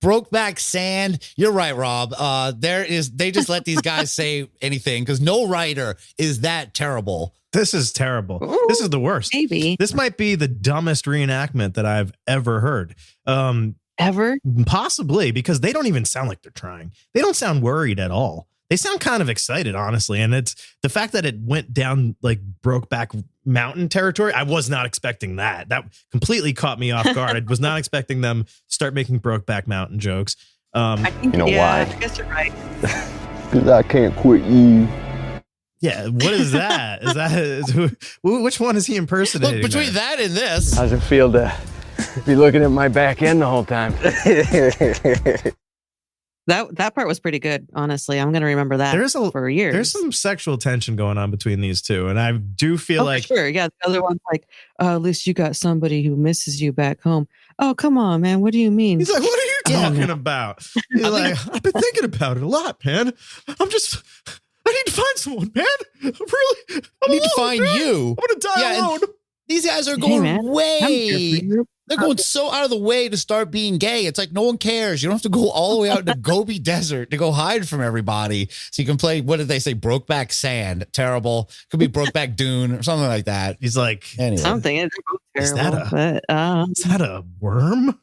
O: Brokeback Sand. You're right, Rob. They just let these guys say anything because no writer is that terrible.
N: This is terrible.
L: Ooh,
N: this is the worst.
L: Maybe.
N: This might be the dumbest reenactment that I've ever heard.
L: Ever?
N: Possibly, because they don't even sound like they're trying. They don't sound worried at all. They sound kind of excited, honestly. And it's the fact that it went down like Brokeback Mountain territory. I was not expecting that. That completely caught me off guard. I was not expecting them to start making Brokeback Mountain jokes.
L: I think,
H: you know why?
L: I guess you're right.
H: Because I can't quit you.
N: Yeah, what is that? Which one is he impersonating?
O: Look, between that and this.
H: How's it feel to be looking at my back end the whole time?
L: That part was pretty good, honestly. I'm gonna remember that for years.
N: There's some sexual tension going on between these two, and I do feel like
L: sure, yeah. The other one's like, at least you got somebody who misses you back home. Oh, come on, man. What do you mean?
N: He's like, what are you talking about? He's like, I've been thinking about it a lot, man. I need to find someone, man. I
O: need to find you.
N: I'm gonna die alone.
O: These guys are going they're going so out of the way to start being gay. It's like no one cares. You don't have to go all the way out to Gobi Desert to go hide from everybody. So you can play, what did they say? Brokeback Sand. Terrible. Could be Brokeback Dune or something like that.
N: He's like,
O: anyway.
L: Something. It's terrible,
N: is that a worm?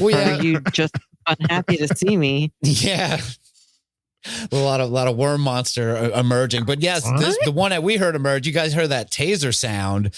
O: Well, yeah.
L: Are you just unhappy to see me?
O: Yeah. A lot of worm monster emerging, but yes, the one that we heard emerge. You guys heard that taser sound.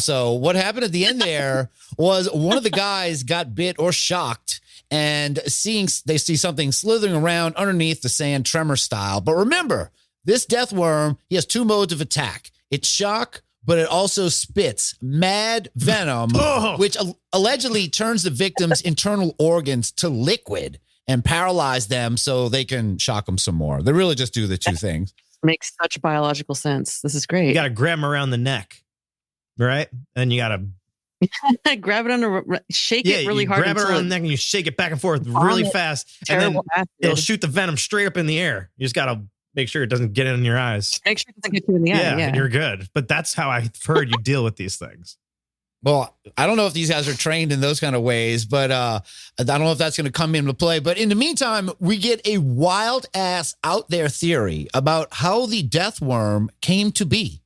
O: So what happened at the end there was one of the guys got bit or shocked, and they see something slithering around underneath the sand, tremor style. But remember, this death worm, he has two modes of attack. It's shock but it also spits mad venom, which allegedly turns the victim's internal organs to liquid and paralyze them so they can shock them some more. They really just do the two things.
L: Makes such biological sense. This is great.
N: You got to grab them around the neck, right? And you got to
L: grab it shake it really hard.
N: Grab it around the neck and you shake it back and forth really fast. And then it'll shoot the venom straight up in the air. You just got to make sure it doesn't get in your eyes.
L: Make sure it doesn't get you in the eye. Yeah,
N: and you're good. But that's how I've heard you deal with these things.
O: Well, I don't know if these guys are trained in those kind of ways, but I don't know if that's going to come into play. But in the meantime, we get a wild ass out there theory about how the death worm came to be.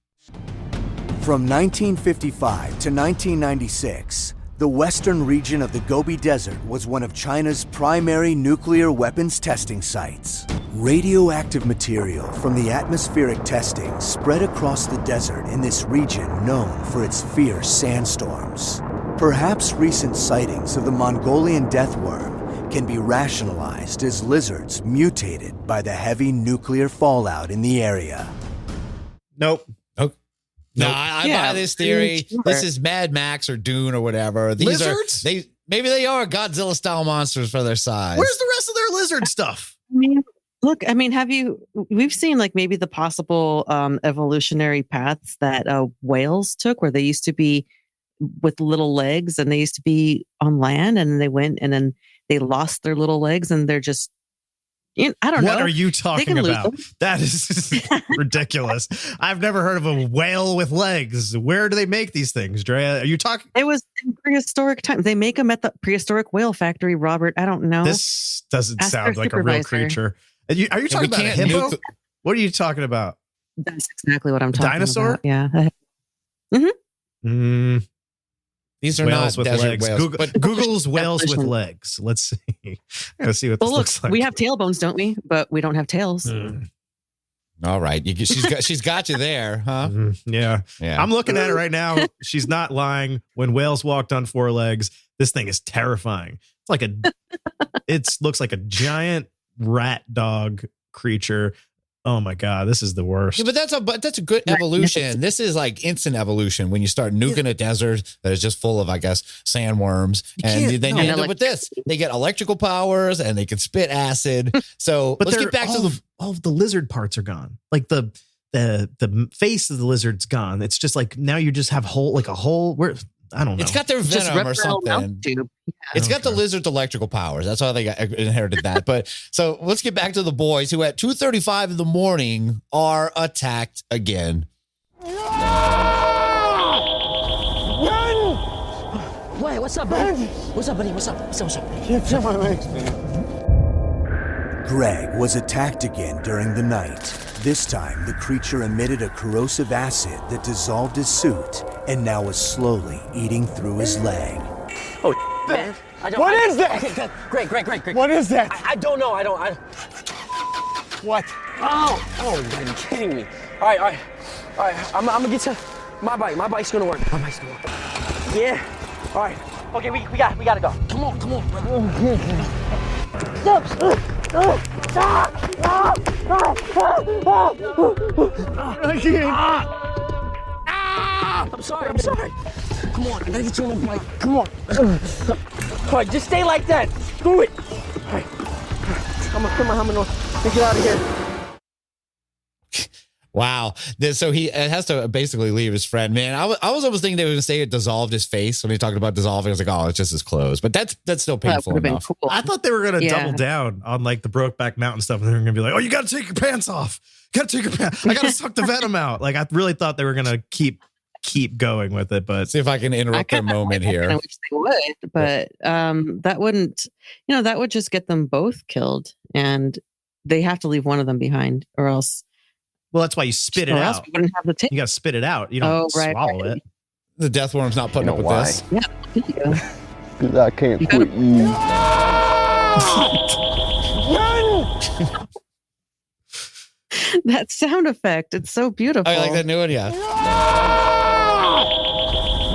E: From 1955 to 1996, the western region of the Gobi Desert was one of China's primary nuclear weapons testing sites. Radioactive material from the atmospheric testing spread across the desert in this region known for its fierce sandstorms. Perhaps recent sightings of the Mongolian death worm can be rationalized as lizards mutated by the heavy nuclear fallout in the area.
N: Nope.
O: No, I buy this theory. Sure. This is Mad Max or Dune or whatever. These lizards? Maybe they are Godzilla style monsters for their size.
N: Where's the rest of their lizard stuff?
L: We've seen like maybe the possible evolutionary paths that whales took, where they used to be with little legs and they used to be on land, and they went and then they lost their little legs and they're just, I don't know.
N: What are you talking about? That is ridiculous. I've never heard of a whale with legs. Where do they make these things, Drea? Are you talking?
L: It was in prehistoric time. They make them at the prehistoric whale factory, Robert. I don't know.
N: This doesn't sound like a real creature. Are you talking about a hippo? What are you talking about?
L: That's exactly what I'm talking
N: Dinosaur?
L: about. Yeah.
O: These are
N: whales
O: not
N: with
O: desert
N: legs.
O: whales.
N: Google's whales with legs. Let's see. I gotta see what this looks like.
L: We have tailbones, don't we? But we don't have tails.
O: All right, she's got you there, huh?
N: Yeah. I'm looking at it right now. She's not lying. When whales walked on four legs, this thing is terrifying. It's like it looks like a giant rat dog creature. Oh my God, this is the worst.
O: Yeah, but that's a good evolution. This is like instant evolution when you start nuking a desert that is just full of, I guess, sandworms. And then you end up with this. They get electrical powers and they can spit acid. So let's get back to
N: all of the lizard parts are gone. Like the face of the lizard's gone. It's just like now you just have a hole where I don't know.
O: It's got their venom or something. It's got the lizard's electrical powers. That's how they inherited that. But so let's get back to the boys who at 2:35 in the morning are attacked again.
F: Wait, what's up, buddy? What's up, buddy? What's up? Can't feel my legs, man.
E: Greg was attacked again during the night. This time, the creature emitted a corrosive acid that dissolved his suit and now was slowly eating through his leg.
F: Oh, man.
Q: What is that?
F: Okay, Greg.
Q: What is that?
F: I don't know.
Q: What?
F: Oh, man, you're kidding me. All right. I'm gonna get to my bike. My bike's gonna work. Yeah. All right. Okay, we gotta go. Come on. Stop. I'm sorry. Come on, I gotta get you on the bike. Come on. All right, just stay like that. Do it. All right. Come on. Let's get out of here.
O: Wow. So he has to basically leave his friend. Man, I was almost thinking they were going to say it dissolved his face when he talked about dissolving. I was like, oh, it's just his clothes. But that's still painful enough.
L: Cool.
N: I thought they were going to double down on like the Brokeback Mountain stuff. And they were going to be like, oh, you got to take your pants off. I got to suck the venom out. Like I really thought they were going to keep going with it. But
O: see if I can interrupt their moment here.
L: I wish they would, but that wouldn't, that would just get them both killed. And they have to leave one of them behind or else.
N: Well, that's why you spit it out.
L: We wouldn't have the tape.
N: You got to spit it out. You don't swallow it.
O: The death worm's not putting up with this.
L: Yeah.
V: Because I can't quit eating.
L: That sound effect. It's so beautiful.
O: I like that new one, yeah.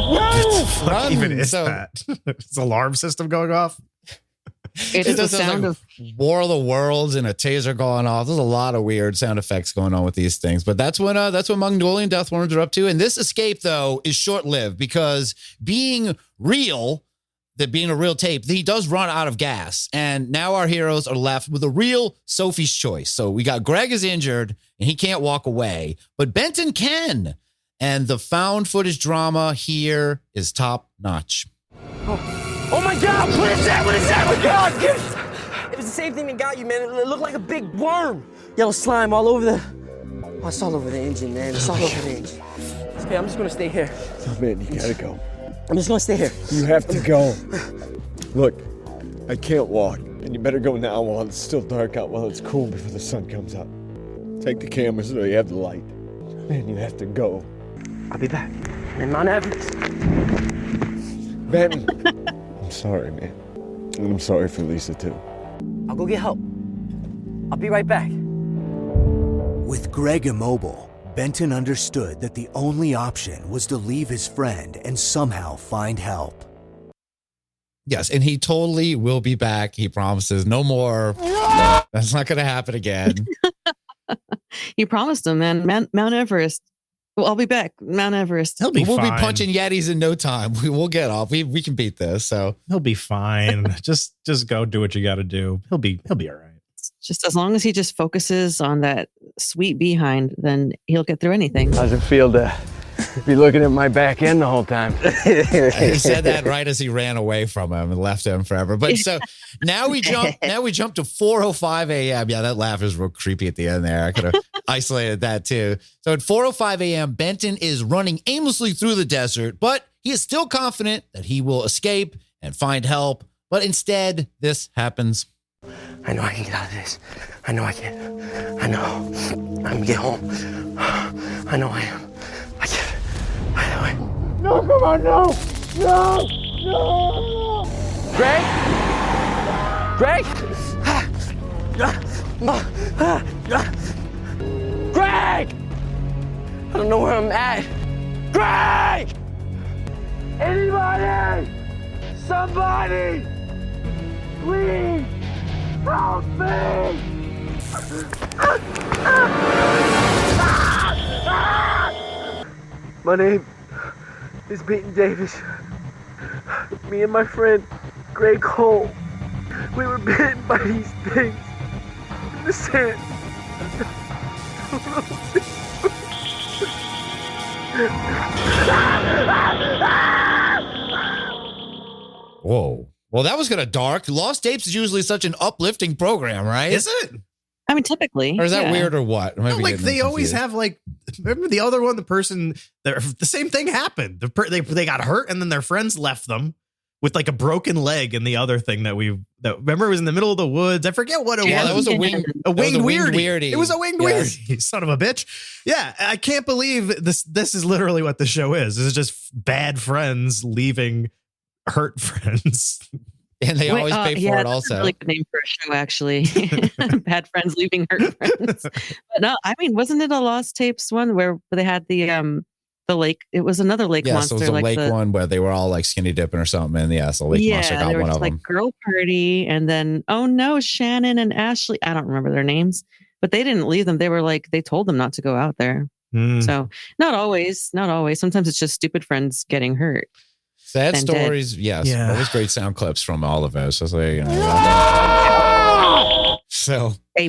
N: What the fuck even is that? Is the alarm system going off?
L: It is the sound
O: like
L: of
O: War of the Worlds and a taser going off. There's a lot of weird sound effects going on with these things, but that's what Mongolian deathworms are up to. And this escape, though, is short-lived because being a real tape, he does run out of gas. And now our heroes are left with a real Sophie's choice. So we got Greg is injured and he can't walk away, but Benton can. And the found footage drama here is top notch.
F: Oh my God, what is that? What is that? Oh my God, it was the same thing that got you, man. It looked like a big worm. Yellow slime all over the... Oh, it's all over the engine, man. It's all over the engine. Okay, I'm just gonna stay here.
V: Oh, man, you gotta go.
F: I'm just gonna stay here.
V: You have to go. Look, I can't walk, and you better go now while it's still dark out, while it's cool before the sun comes up. Take the camera so you have the light. Man, you have to go.
F: I'll be back. In Mount Everest.
V: Benton. I'm sorry, man. And I'm sorry for Lisa, too.
F: I'll go get help. I'll be right back.
E: With Greg immobile, Benton understood that the only option was to leave his friend and somehow find help.
O: Yes, and he totally will be back. He promises no more. That's not going to happen again.
L: He promised him, man. Mount Everest. Well, I'll be back. Mount Everest.
N: He'll be
O: We'll
N: fine.
O: be punching Yetis in no time. We'll get off. We can beat this. So
N: He'll be fine. just go do what you got to do. He'll be all right.
L: Just as long as he just focuses on that sweet behind, then he'll get through anything.
V: How's it feel to be looking at my back end the whole time?
O: he said that right as he ran away from him and left him forever. But so now we jump to 4:05 a.m. Yeah, that laugh is real creepy at the end there. I could have isolated that too. So at 4:05 a.m., Benton is running aimlessly through the desert, but he is still confident that he will escape and find help. But instead, this happens.
F: I know I can get out of this. I know I can. I know. I'm gonna get home. I know I am. I can.
V: No, come on, no! No! No!
F: Greg? Greg? Greg! I don't know where I'm at. Greg!
V: Anybody! Somebody! Please! Help me! My name is Beaton Davis. Me and my friend, Greg Cole, we were bitten by these things in the sand.
O: Whoa. Well, that was kind of dark. Lost Tapes is usually such an uplifting program, right?
N: Is it?
L: I mean, typically.
O: Or is that weird or what?
N: No, like they always have remember the other one, the same thing happened. They got hurt and then their friends left them with like a broken leg, and the other thing that remember it was in the middle of the woods. I forget what it was.
O: Yeah, that was a winged weirdie.
N: It was a winged weirdie. Son of a bitch. Yeah, I can't believe this is literally what the show is. This is just bad friends leaving hurt friends.
O: And they always pay for it also.
L: That's a really good name for a show, actually. Bad friends leaving hurt friends. But no, I mean, wasn't it a Lost Tapes one where they had the lake? It was another lake monster.
O: So it was a lake one where they were all like skinny dipping or something. And the lake monster got one of them. Like
L: girl party. And then, oh no, Shannon and Ashley. I don't remember their names, but they didn't leave them. They were like, they told them not to go out there. So not always. Sometimes it's just stupid friends getting hurt.
O: Sad stories, yes. Yeah. Always great sound clips from all of us. So, so
L: A+.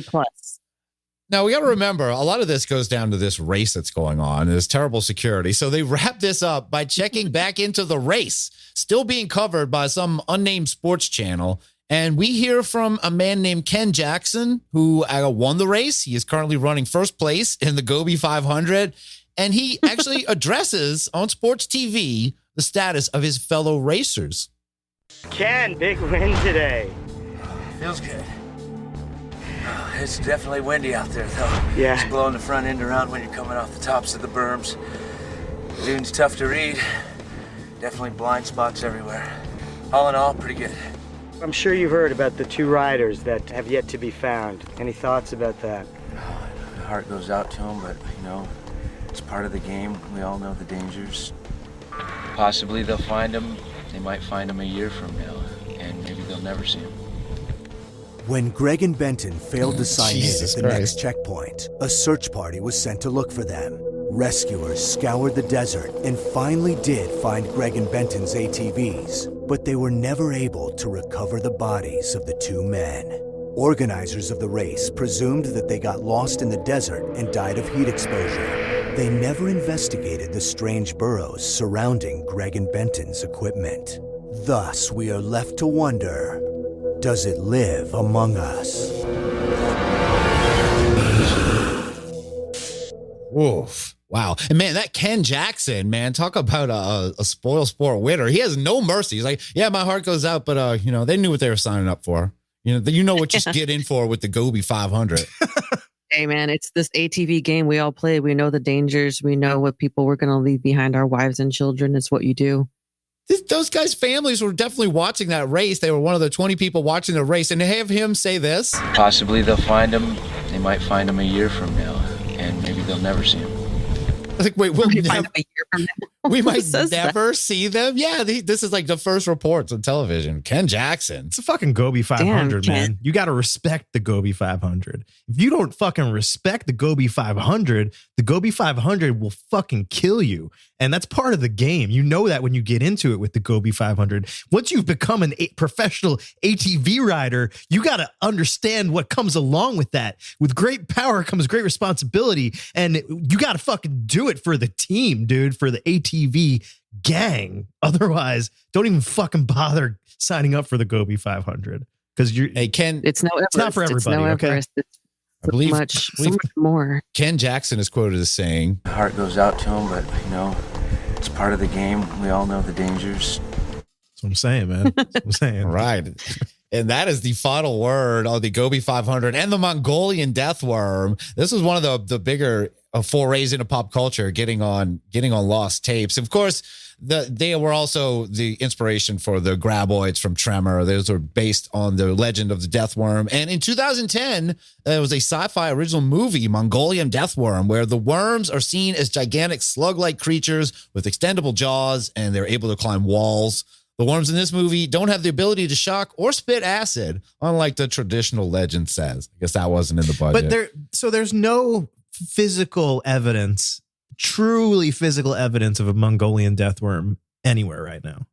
O: Now we got to remember, a lot of this goes down to this race that's going on. There's terrible security. So they wrap this up by checking back into the race, still being covered by some unnamed sports channel. And we hear from a man named Ken Jackson, who won the race. He is currently running first place in the Gobi 500. And he actually addresses on sports TV the status of his fellow racers.
D: Ken, big win today.
I: Feels good. It's definitely windy out there, though.
D: Yeah.
I: It's blowing the front end around when you're coming off the tops of the berms. The dune's tough to read. Definitely blind spots everywhere. All in all, pretty good.
D: I'm sure you've heard about the two riders that have yet to be found. Any thoughts about that?
I: The heart goes out to them, but, it's part of the game. We all know the dangers. Possibly they'll find them. They might find them a year from now, and maybe they'll never see them.
E: When Greg and Benton failed to sign in
O: Jesus
E: at the
O: Christ.
E: next checkpoint, a search party was sent to look for them. Rescuers scoured the desert and finally did find Greg and Benton's ATVs, but they were never able to recover the bodies of the two men. Organizers of the race presumed that they got lost in the desert and died of heat exposure. They never investigated the strange burrows surrounding Greg and Benton's equipment. Thus, we are left to wonder, does it live among us?
O: Oof. Wow. And man, that Ken Jackson, man, talk about a spoil sport winner. He has no mercy. He's like, yeah, my heart goes out, but they knew what they were signing up for. You know what you get in for with the Gobi 500.
L: Hey man, it's this ATV game we all play. We know the dangers. We know what people we're going to leave behind, our wives and children. It's what you do.
O: Those guys' families were definitely watching that race. They were one of the 20 people watching the race. And to have him say this.
I: Possibly they'll find him. They might find him a year from now, and maybe they'll never see him.
O: Like, wait, we might
L: says
O: never see them. Yeah, this is like the first reports on television. Ken Jackson.
N: It's a fucking Gobi 500,
L: Damn,
N: man.
L: Ken.
N: You got to respect the Gobi 500. If you don't fucking respect the Gobi 500, the Gobi 500 will fucking kill you. And that's part of the game. You know that when you get into it with the Gobi 500. Once you've become a professional ATV rider, you got to understand what comes along with that. With great power comes great responsibility. And you got to fucking do it for the team, dude, for the ATV gang. Otherwise, don't even fucking bother signing up for the Gobi 500 because you're.
O: Hey, Ken,
L: It's no Everest.
N: It's not for everybody,
L: It's no
N: okay?
L: Everest. It's
O: I believe,
L: so much more.
O: Ken Jackson is quoted as saying,
I: My heart goes out to him, but it's part of the game. We all know the dangers.
N: That's what I'm saying, man. That's what I'm saying.
O: right. And that is the final word on the Gobi 500 and the Mongolian death worm. This was one of the bigger forays into pop culture, getting on lost tapes. Of course, they were also the inspiration for the graboids from Tremor. Those were based on the legend of the death worm. And in 2010, there was a sci-fi original movie, Mongolian Death Worm, where the worms are seen as gigantic slug-like creatures with extendable jaws, and they're able to climb walls. The worms in this movie don't have the ability to shock or spit acid, unlike the traditional legend says. I guess that wasn't in the budget.
N: But there's no physical evidence, truly physical evidence of a Mongolian death worm anywhere right now.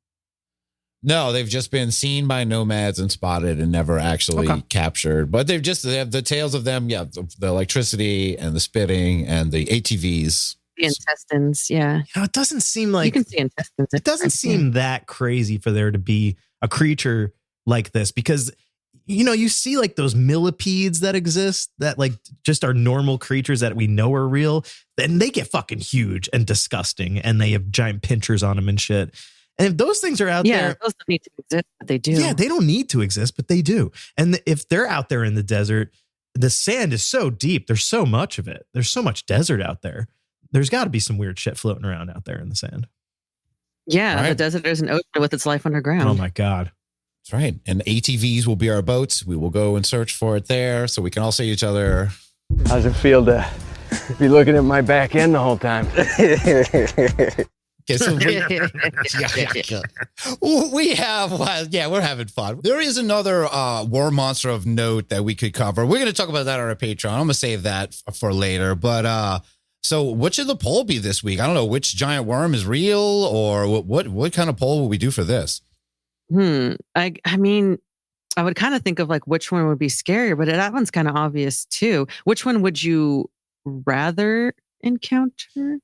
O: No, they've just been seen by nomads and spotted and never actually captured. But they have the tales of them, the electricity and the spitting and the ATVs.
L: The intestines, yeah.
N: It doesn't seem like
L: you can see intestines.
N: It doesn't seem that crazy for there to be a creature like this because you see like those millipedes that exist that like just are normal creatures that we know are real, and they get fucking huge and disgusting, and they have giant pinchers on them and shit. And if those things are out there,
L: those don't need to exist, but they do.
N: Yeah, they don't need to exist, but they do. And if they're out there in the desert, the sand is so deep. There's so much of it. There's so much desert out there. There's got to be some weird shit floating around out there in the sand.
L: Yeah,
O: Right.
L: the desert is an ocean with its life underground.
N: Oh my God.
O: That's right. And ATVs will be our boats. We will go and search for it there so we can all see each other.
G: How's it feel to be looking at my back end the whole time?
O: Okay, so we have, we're having fun. There is another worm monster of note that we could cover. We're going to talk about that on our Patreon. I'm going to save that for later. But so what should the poll be this week? I don't know which giant worm is real, or what kind of poll will we do for this?
L: I mean, I would kind of think of like which one would be scarier, but that one's kind of obvious too. Which one would you rather encounter?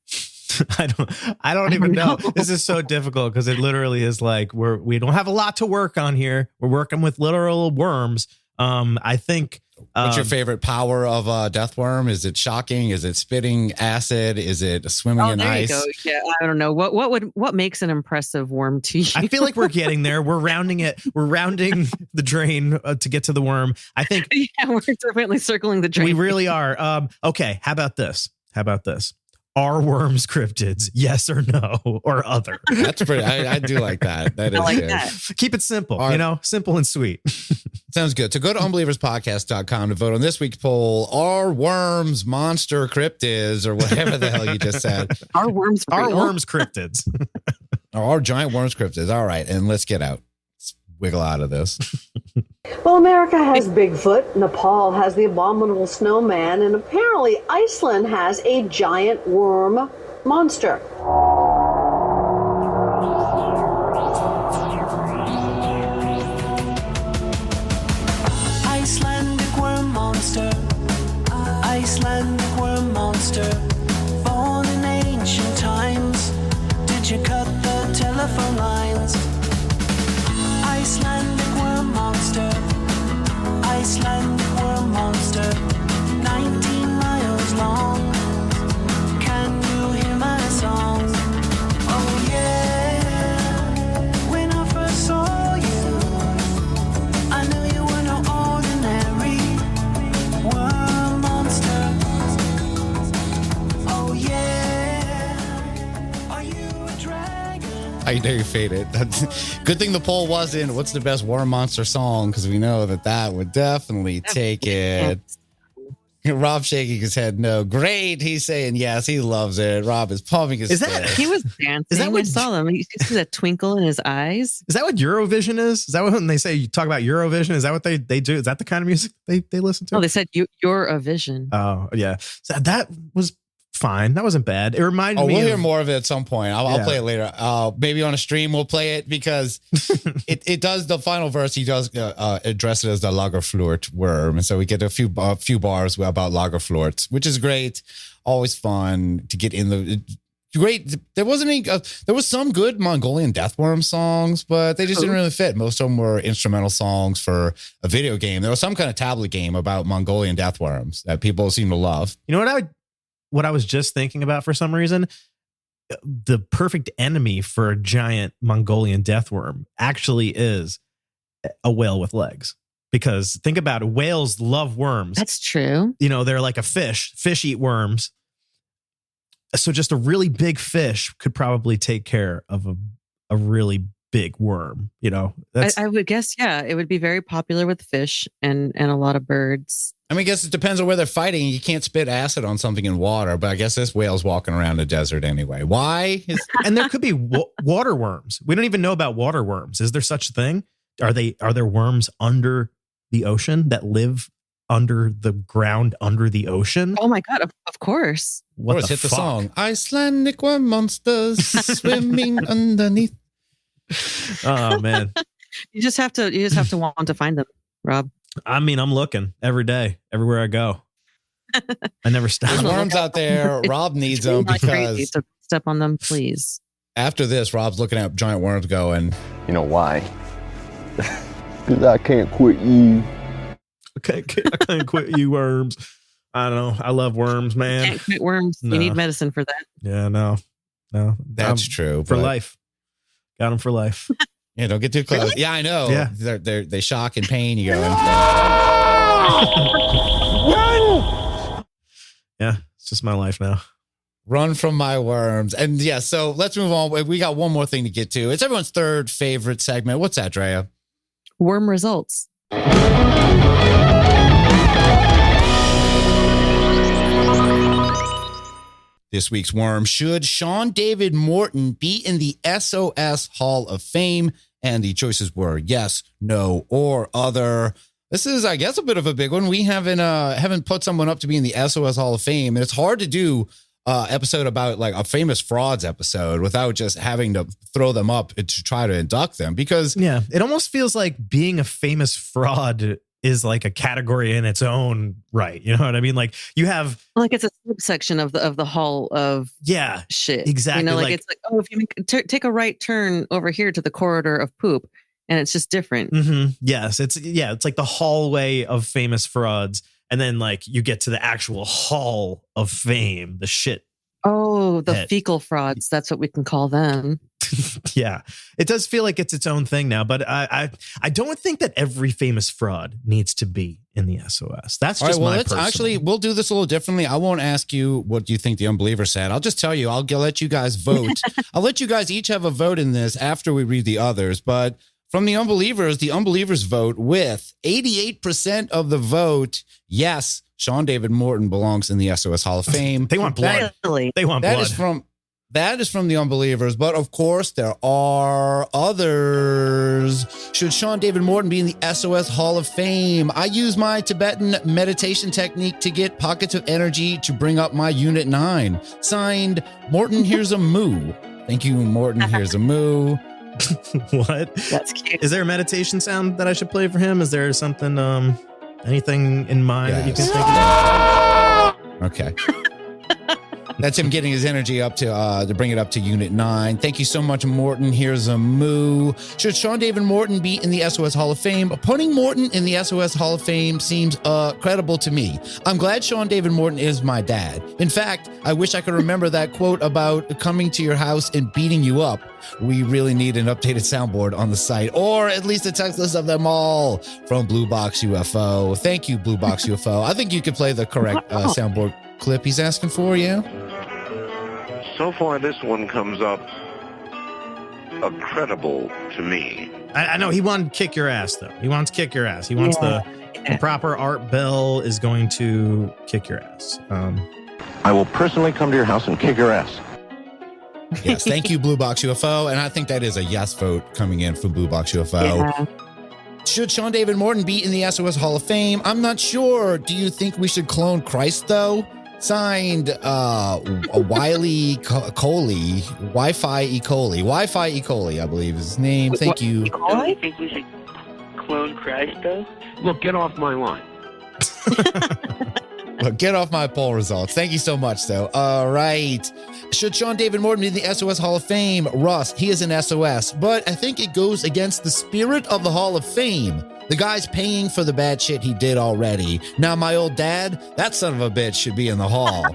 N: I don't even know. This is so difficult because it literally is like we don't have a lot to work on here. We're working with literal worms. I think.
O: What's your favorite power of a death worm? Is it shocking? Is it spitting acid? Is it swimming in ice?
L: You go. Yeah, I don't know. What makes an impressive worm to you?
N: I feel like we're getting there. We're rounding it. We're rounding the drain to get to the worm. I think.
L: Yeah, we're definitely circling the drain.
N: We really are. Okay. How about this? Are worms cryptids? Yes or no, or other?
O: That's pretty. I do like that. That is
L: I like
O: good.
L: that.
N: Keep it simple, simple and sweet.
O: Sounds good. So go to unbelieverspodcast.com to vote on this week's poll. Are worms monster cryptids, or whatever the hell you just said?
L: Are worms real?
N: Are worms cryptids?
O: Are giant worms cryptids? All right, and let's get out. Let's wiggle out of this.
J: Well, America has Bigfoot, Nepal has the abominable snowman, and apparently Iceland has a giant worm monster.
K: Icelandic worm monster. Icelandic worm monster. Born in ancient times. Did you cut the telephone lines? Icelandic worm monster. Icelandic worm monster. 19 miles long. Can you hear my song? Oh yeah. When I first saw you, I knew you were no ordinary worm monster. Oh yeah. Are you a dragon?
O: I know you faded. Good thing the poll wasn't what's the best worm monster song, because we know that would definitely take it. Rob shaking his head no. Great. He's saying yes. He loves it. Rob is pumping his fist.
L: He was dancing.
N: Is that what-
L: I saw them. You see that twinkle in his eyes.
N: Is that what Eurovision is? Is that when they say you talk about Eurovision? Is that what they do? Is that the kind of music they listen to?
L: Oh, they said you're a vision.
N: Oh, yeah. So that was fine. That wasn't bad. It reminded me
O: We'll
N: of,
O: hear more of it at some point. I'll play it later. Maybe on a stream we'll play it, because it does, the final verse, he does address it as the Lagerflirt worm. And so we get a few bars about Lagerflirt, which is great. Always fun to get in the... Great. There wasn't any. There was some good Mongolian deathworm songs, but they just didn't really fit. Most of them were instrumental songs for a video game. There was some kind of tablet game about Mongolian deathworms that people seem to love.
N: You know what I was just thinking about for some reason? The perfect enemy for a giant Mongolian deathworm actually is a whale with legs. Because think about it, whales love worms.
L: That's true.
N: You know, they're like a fish. Fish eat worms. So just a really big fish could probably take care of a really big worm. You know,
L: I would guess, yeah, it would be very popular with fish and a lot of birds.
O: I mean, I guess it depends on where they're fighting. You can't spit acid on something in water, but I guess this whale's walking around the desert anyway. Why?
N: And there could be water worms. We don't even know about water worms. Is there such a thing? Are there worms under the ocean that live under the ground under the ocean?
L: Oh my God, of course.
N: What
O: hit
N: the
O: the song? Icelandic worm monsters swimming underneath.
N: Oh man.
L: You just have to want to find them, Rob.
N: I mean, I'm looking every day, everywhere I go. I never stop.
O: There's worms out there. Rob needs them because
L: so step on them, please.
O: After this, Rob's looking at giant worms going,
V: you know why? Because I can't quit you.
N: I can't quit you, worms. I don't know. I love worms, man.
L: Can't quit worms.
N: No.
L: You need medicine for that.
N: Yeah, no.
O: That's true.
N: For life. Got them for life.
O: Yeah, don't get too close.
L: Really?
O: Yeah, I know.
N: Yeah.
O: They shock and pain. You go.
N: Yeah, it's just my life now.
O: Run from my worms. And yeah, so let's move on. We got one more thing to get to. It's everyone's third favorite segment. What's that, Drea?
L: Worm results.
O: This week's worm: should Sean David Morton be in the SOS Hall of Fame? And the choices were yes, no, or other. This is, I guess, a bit of a big one. We haven't put someone up to be in the SOS Hall of Fame. And it's hard to do episode about like a famous frauds episode without just having to throw them up to try to induct them, because
N: it almost feels like being a famous fraud is like a category in its own right. You know what I mean? Like you have
L: like it's a subsection of the hall of shit.
N: Exactly.
L: You know, like it's like, oh, if you take a right turn over here to the corridor of poop, and it's just different.
N: Mm-hmm. Yes, it's like the hallway of famous frauds, and then like you get to the actual hall of fame, the shit.
L: Oh, the fecal frauds. That's what we can call them.
N: Yeah, it does feel like it's its own thing now, but I don't think that every famous fraud needs to be in the SOS. That's just my personal.
O: Actually, we'll do this a little differently. I won't ask you what you think the Unbelievers said. I'll just tell you. I'll let you guys vote. I'll let you guys each have a vote in this after we read the others. But from the Unbelievers vote with 88% of the vote, yes, Sean David Morton belongs in the SOS Hall of Fame.
N: They want blood.
L: Really?
N: They want blood.
O: That is from That is from the Unbelievers, but of course there are others. Should Sean David Morton be in the SOS Hall of Fame? I use my Tibetan meditation technique to get pockets of energy to bring up my Unit 9. Signed, Morton Here's a Moo. Thank you, Morton Here's a Moo.
N: What?
L: That's cute.
N: Is there a meditation sound that I should play for him? Is there something, anything in mind that you can think of?
O: Okay. That's him getting his energy up to bring it up to Unit 9. Thank you so much, Morton. Here's a moo. Should Sean David Morton be in the SOS Hall of Fame? Putting Morton in the SOS Hall of Fame seems credible to me. I'm glad Sean David Morton is my dad. In fact, I wish I could remember that quote about coming to your house and beating you up. We really need an updated soundboard on the site, or at least a text list of them all from Blue Box UFO. Thank you, Blue Box UFO. I think you could play the correct soundboard clip he's asking for, yeah?
A: So far, this one comes up credible to me.
N: I know he wanted to kick your ass, though. He wants to kick your ass. He wants the proper Art Bell is going to kick your ass.
A: I will personally come to your house and kick your ass.
O: Yes, thank you, Blue Box UFO. And I think that is a yes vote coming in from Blue Box UFO. Yeah. Should Sean David Morton be in the SOS Hall of Fame? I'm not sure. Do you think we should clone Christ, though? Signed, Wiley Coley, Wi-Fi E. Coli, I believe is his name. Thank you.
U: Don't you think we should clone Christ, though? Look, get off my line.
O: Look, get off my poll results. Thank you so much, though. All right. Should Sean David Morton be in the SOS Hall of Fame? Russ, he is an SOS, but I think it goes against the spirit of the Hall of Fame. The guy's paying for the bad shit he did already. Now, my old dad, that son of a bitch should be in the hall.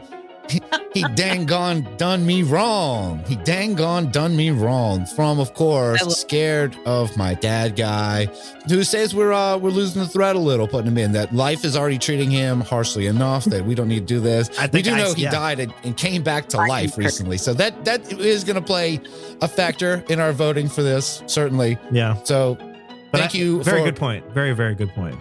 O: He dang gone done me wrong. He dang gone done me wrong. From, of course, Scared of My Dad guy, who says we're losing the thread a little, putting him in, that life is already treating him harshly enough, that we don't need to do this. We do know he died and came back to life recently. So that is going to play a factor in our voting for this, certainly.
N: Yeah.
O: So thank you.
N: Very good point. Very, very good point.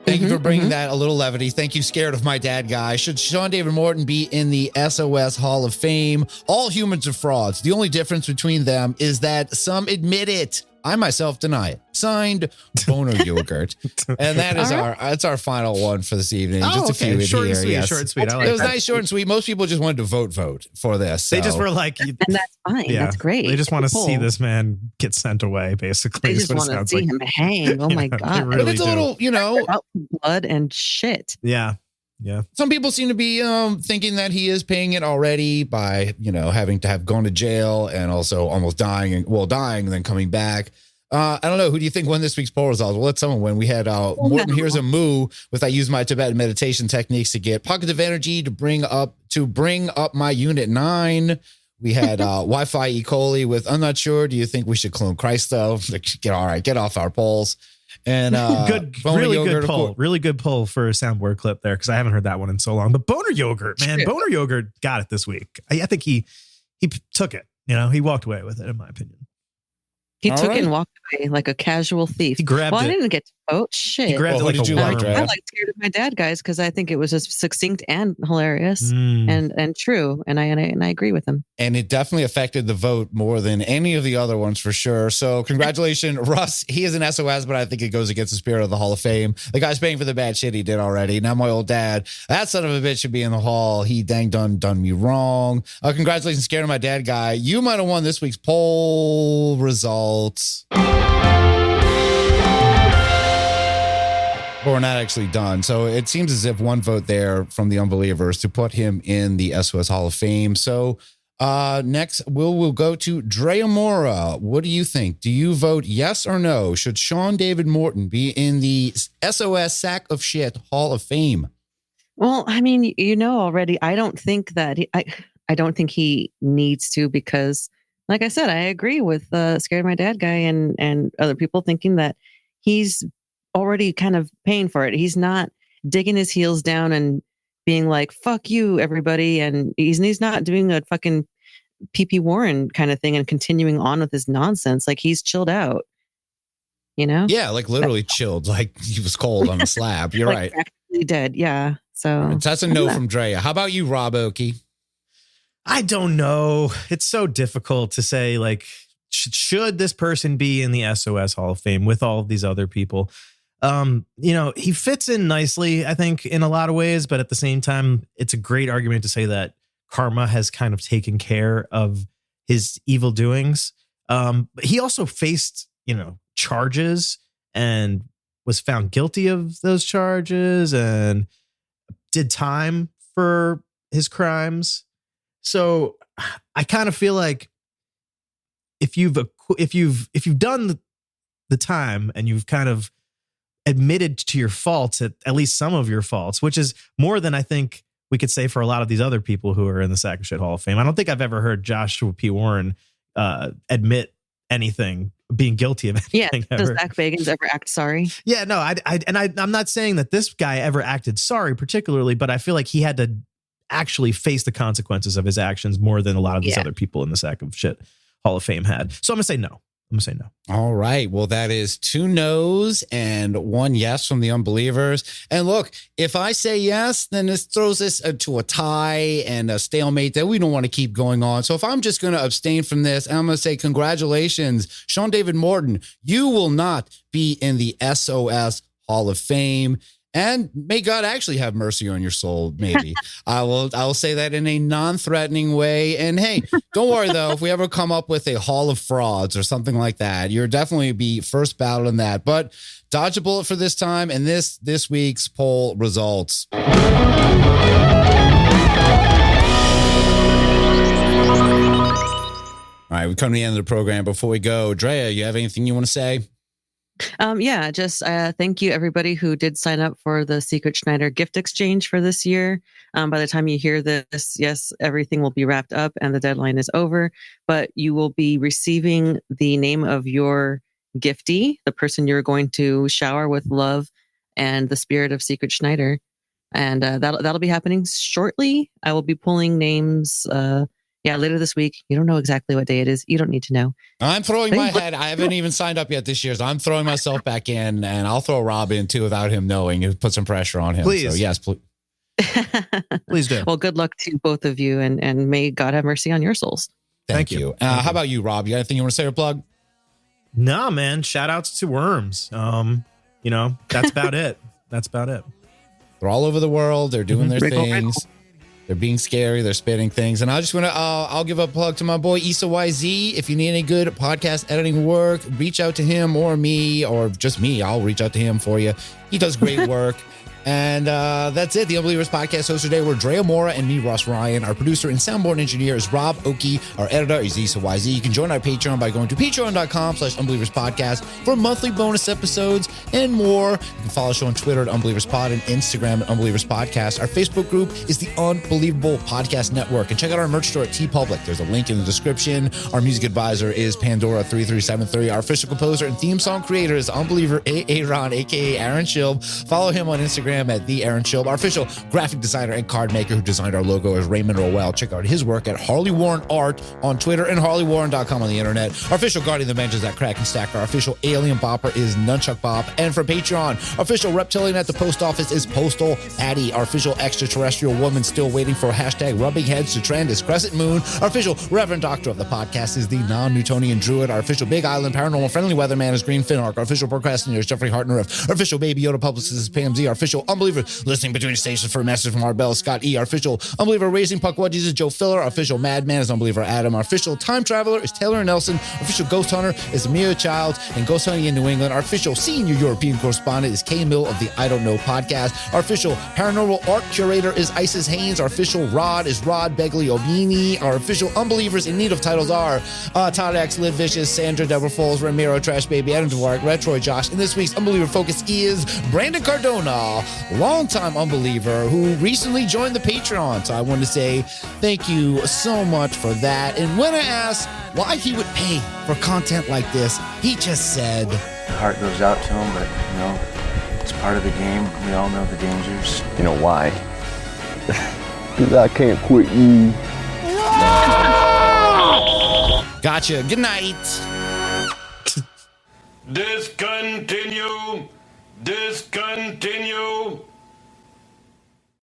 O: Thank you for bringing that a little levity. Thank you, Scared of My Dad guy. Should Sean David Morton be in the SOS Hall of Fame? All humans are frauds. The only difference between them is that some admit it. I myself deny it. Signed, Boner Yogurt. And that is that's our final one for this evening. Just a few in
N: short
O: here.
N: And sweet,
O: yes.
N: short and sweet.
O: It was nice, short and sweet. Most people just wanted to vote for this.
N: They just were like,
L: and that's fine.
N: Yeah,
L: that's great.
N: They just want to
L: Cool.
N: see this man get sent away, basically.
L: They just want to see him hang. Oh my God.
N: Really
O: but it's a little,
L: blood and shit.
N: Yeah. Yeah.
O: Some people seem to be thinking that he is paying it already by, having to have gone to jail and also almost dying and then coming back. I don't know. Who do you think won this week's poll results? We'll let someone win. We had Morton Here's a Moo with I use my Tibetan meditation techniques to get pockets of energy to bring up my Unit 9. We had Wi-Fi E. coli with I'm not sure. Do you think we should clone Christ though? Get off our polls. And
N: really good poll for a soundboard clip there, because I haven't heard that one in so long. But Boner Yogurt, man, Boner Yogurt got it this week. I think he took it. He walked away with it, in my opinion.
L: He took it and walked away like a casual thief.
N: He grabbed it.
L: I didn't get to vote. Shit.
N: He grabbed it like a worm.
L: I like Scared of My Dad, guys, because I think it was just succinct and hilarious and true. And I agree with him.
O: And it definitely affected the vote more than any of the other ones for sure. So congratulations, Russ. He is an SOS, but I think it goes against the spirit of the Hall of Fame. The guy's paying for the bad shit he did already. Now my old dad, that son of a bitch should be in the hall. He dang done me wrong. Congratulations, Scared of My Dad guy. You might have won this week's poll results. But we're not actually done. So it seems as if one vote there from the Unbelievers to put him in the SOS Hall of Fame. So next we'll go to Drea Mora. What do you think? Do you vote yes or no? Should Sean David Morton be in the SOS Sack of Shit Hall of Fame?
L: Well, I mean, already, I don't think that I don't think he needs to, because like I said, I agree with Scared of My Dad guy and other people thinking that he's already kind of paying for it. He's not digging his heels down and being like, fuck you, everybody. And he's not doing a fucking P.P. Warren kind of thing and continuing on with his nonsense. Like, he's chilled out,
O: Yeah, like literally chilled. Like he was cold on the slab. You're
L: like
O: right.
L: Practically dead. Yeah. So
O: that's a no from Drea. How about you, Rob Okey?
N: I don't know. It's so difficult to say, like, should this person be in the SOS Hall of Fame with all of these other people? He fits in nicely, I think, in a lot of ways, but at the same time, it's a great argument to say that karma has kind of taken care of his evil doings. But he also faced, charges and was found guilty of those charges and did time for his crimes. So I kind of feel like if you've done the time and you've kind of admitted to your faults, at least some of your faults, which is more than I think we could say for a lot of these other people who are in the Sack of Shit Hall of Fame. I don't think I've ever heard Joshua P. Warren admit anything, being guilty of anything.
L: Yeah, does Zach Bagans ever act sorry?
N: Yeah, no, I'm not saying that this guy ever acted sorry particularly, but I feel like he had to actually face the consequences of his actions more than a lot of these other people in the Sack of Shit Hall of Fame had. So I'm gonna say no.
O: All right. Well, that is 2 no's and 1 yes from the Unbelievers. And look, if I say yes, then this throws us to a tie and a stalemate that we don't want to keep going on. So if I'm just going to abstain from this, I'm going to say congratulations, Sean David Morton. You will not be in the SOS Hall of Fame. And may God actually have mercy on your soul, maybe. I will say that in a non-threatening way. And hey, don't worry, though. If we ever come up with a Hall of Frauds or something like that, you'll definitely be first ballot in that. But dodge a bullet for this time. And this week's poll results. All right, we come to the end of the program. Before we go, Drea, you have anything you want to say?
L: Just thank you everybody who did sign up for the Secret Schneider gift exchange for this year. By the time you hear this, yes, everything will be wrapped up and the deadline is over, but you will be receiving the name of your giftee, the person you're going to shower with love and the spirit of Secret Schneider. And that'll be happening shortly. I will be pulling names later this week. You don't know exactly what day it is. You don't need to know.
O: I'm throwing my head. I haven't even signed up yet this year, so I'm throwing myself back in, and I'll throw Rob in too without him knowing. It put some pressure on him.
N: Please.
O: So yes, please.
N: Please do.
L: Well, good luck to both of you, and may God have mercy on your souls.
O: Thank you. How about you, Rob? You got anything you want to say or plug?
N: No, man. Shout outs to Worms. That's about it. That's about it.
O: They're all over the world. They're doing their
L: Wrinkle,
O: things.
L: wrinkle.
O: They're being scary. They're spitting things. And I just want to, I'll give a plug to my boy, Issa YZ. If you need any good podcast editing work, reach out to him or me, or just me. I'll reach out to him for you. He does great work. And that's it. The Unbelievers podcast host today were Drea, Mora, and me, Rus Ryan. Our producer and soundboard engineer is Rob Okey. Our editor is Issa YZ. You can join our Patreon by going to patreon.com/Unbelievers podcast for monthly bonus episodes and more. You can follow the show on Twitter at Unbelievers Pod and Instagram at Unbelievers Podcast. Our Facebook group is the Unbelievable Podcast Network. And check out our merch store at TeePublic. There's a link in the description. Our music advisor is Pandora3373. Our official composer and theme song creator is Unbeliever Aaron, aka Aaron Shilb. Follow him on Instagram at the Aaron Shilb. Our official graphic designer and card maker who designed our logo is Raymond Rowell. Check out his work at Harley Warren Art on Twitter and harleywarren.com on the internet. Our official Guardian of the Bench is at Crack and Stack. Our official Alien Bopper is Nunchuck Bop. And for Patreon, our official Reptilian at the post office is Postal Patty. Our official extraterrestrial woman still waiting for hashtag rubbing heads to trend is Crescent Moon. Our official Reverend Doctor of the podcast is the non-Newtonian Druid. Our official Big Island Paranormal Friendly Weatherman is Green Finark. Our official procrastinator is Jeffrey Hartner. Our official Baby Yoda publicist is Pam Z. Our official Unbeliever listening between stations for a message from our bell Scott E. Our official Unbeliever raising puck wedgies is Joe Filler. Our official Madman is Unbeliever Adam. Our official Time Traveler is Taylor Nelson. Our official Ghost Hunter is Amelia Childs and Ghost Hunting in New England. Our official Senior European Correspondent is Kay Mill of the I Don't Know podcast. Our official Paranormal Art Curator is Isis Haynes. Our official Rod is Rod Begley Obini. Our official Unbelievers in need of titles are Todd X, Liv Vicious, Sandra Deborah Foles, Ramiro, Trash Baby, Adam Dvorak, Retroy Josh. And this week's Unbeliever focus is Brandon Cardona, longtime Unbeliever who recently joined the Patreon. So I want to say thank you so much for that. And when I asked why he would pay for content like this, he just said,
I: Heart goes out to him, but it's part of the game. We all know the dangers.
V: You know why? Because I can't quit you.
O: Gotcha. Good night.
P: Discontinue.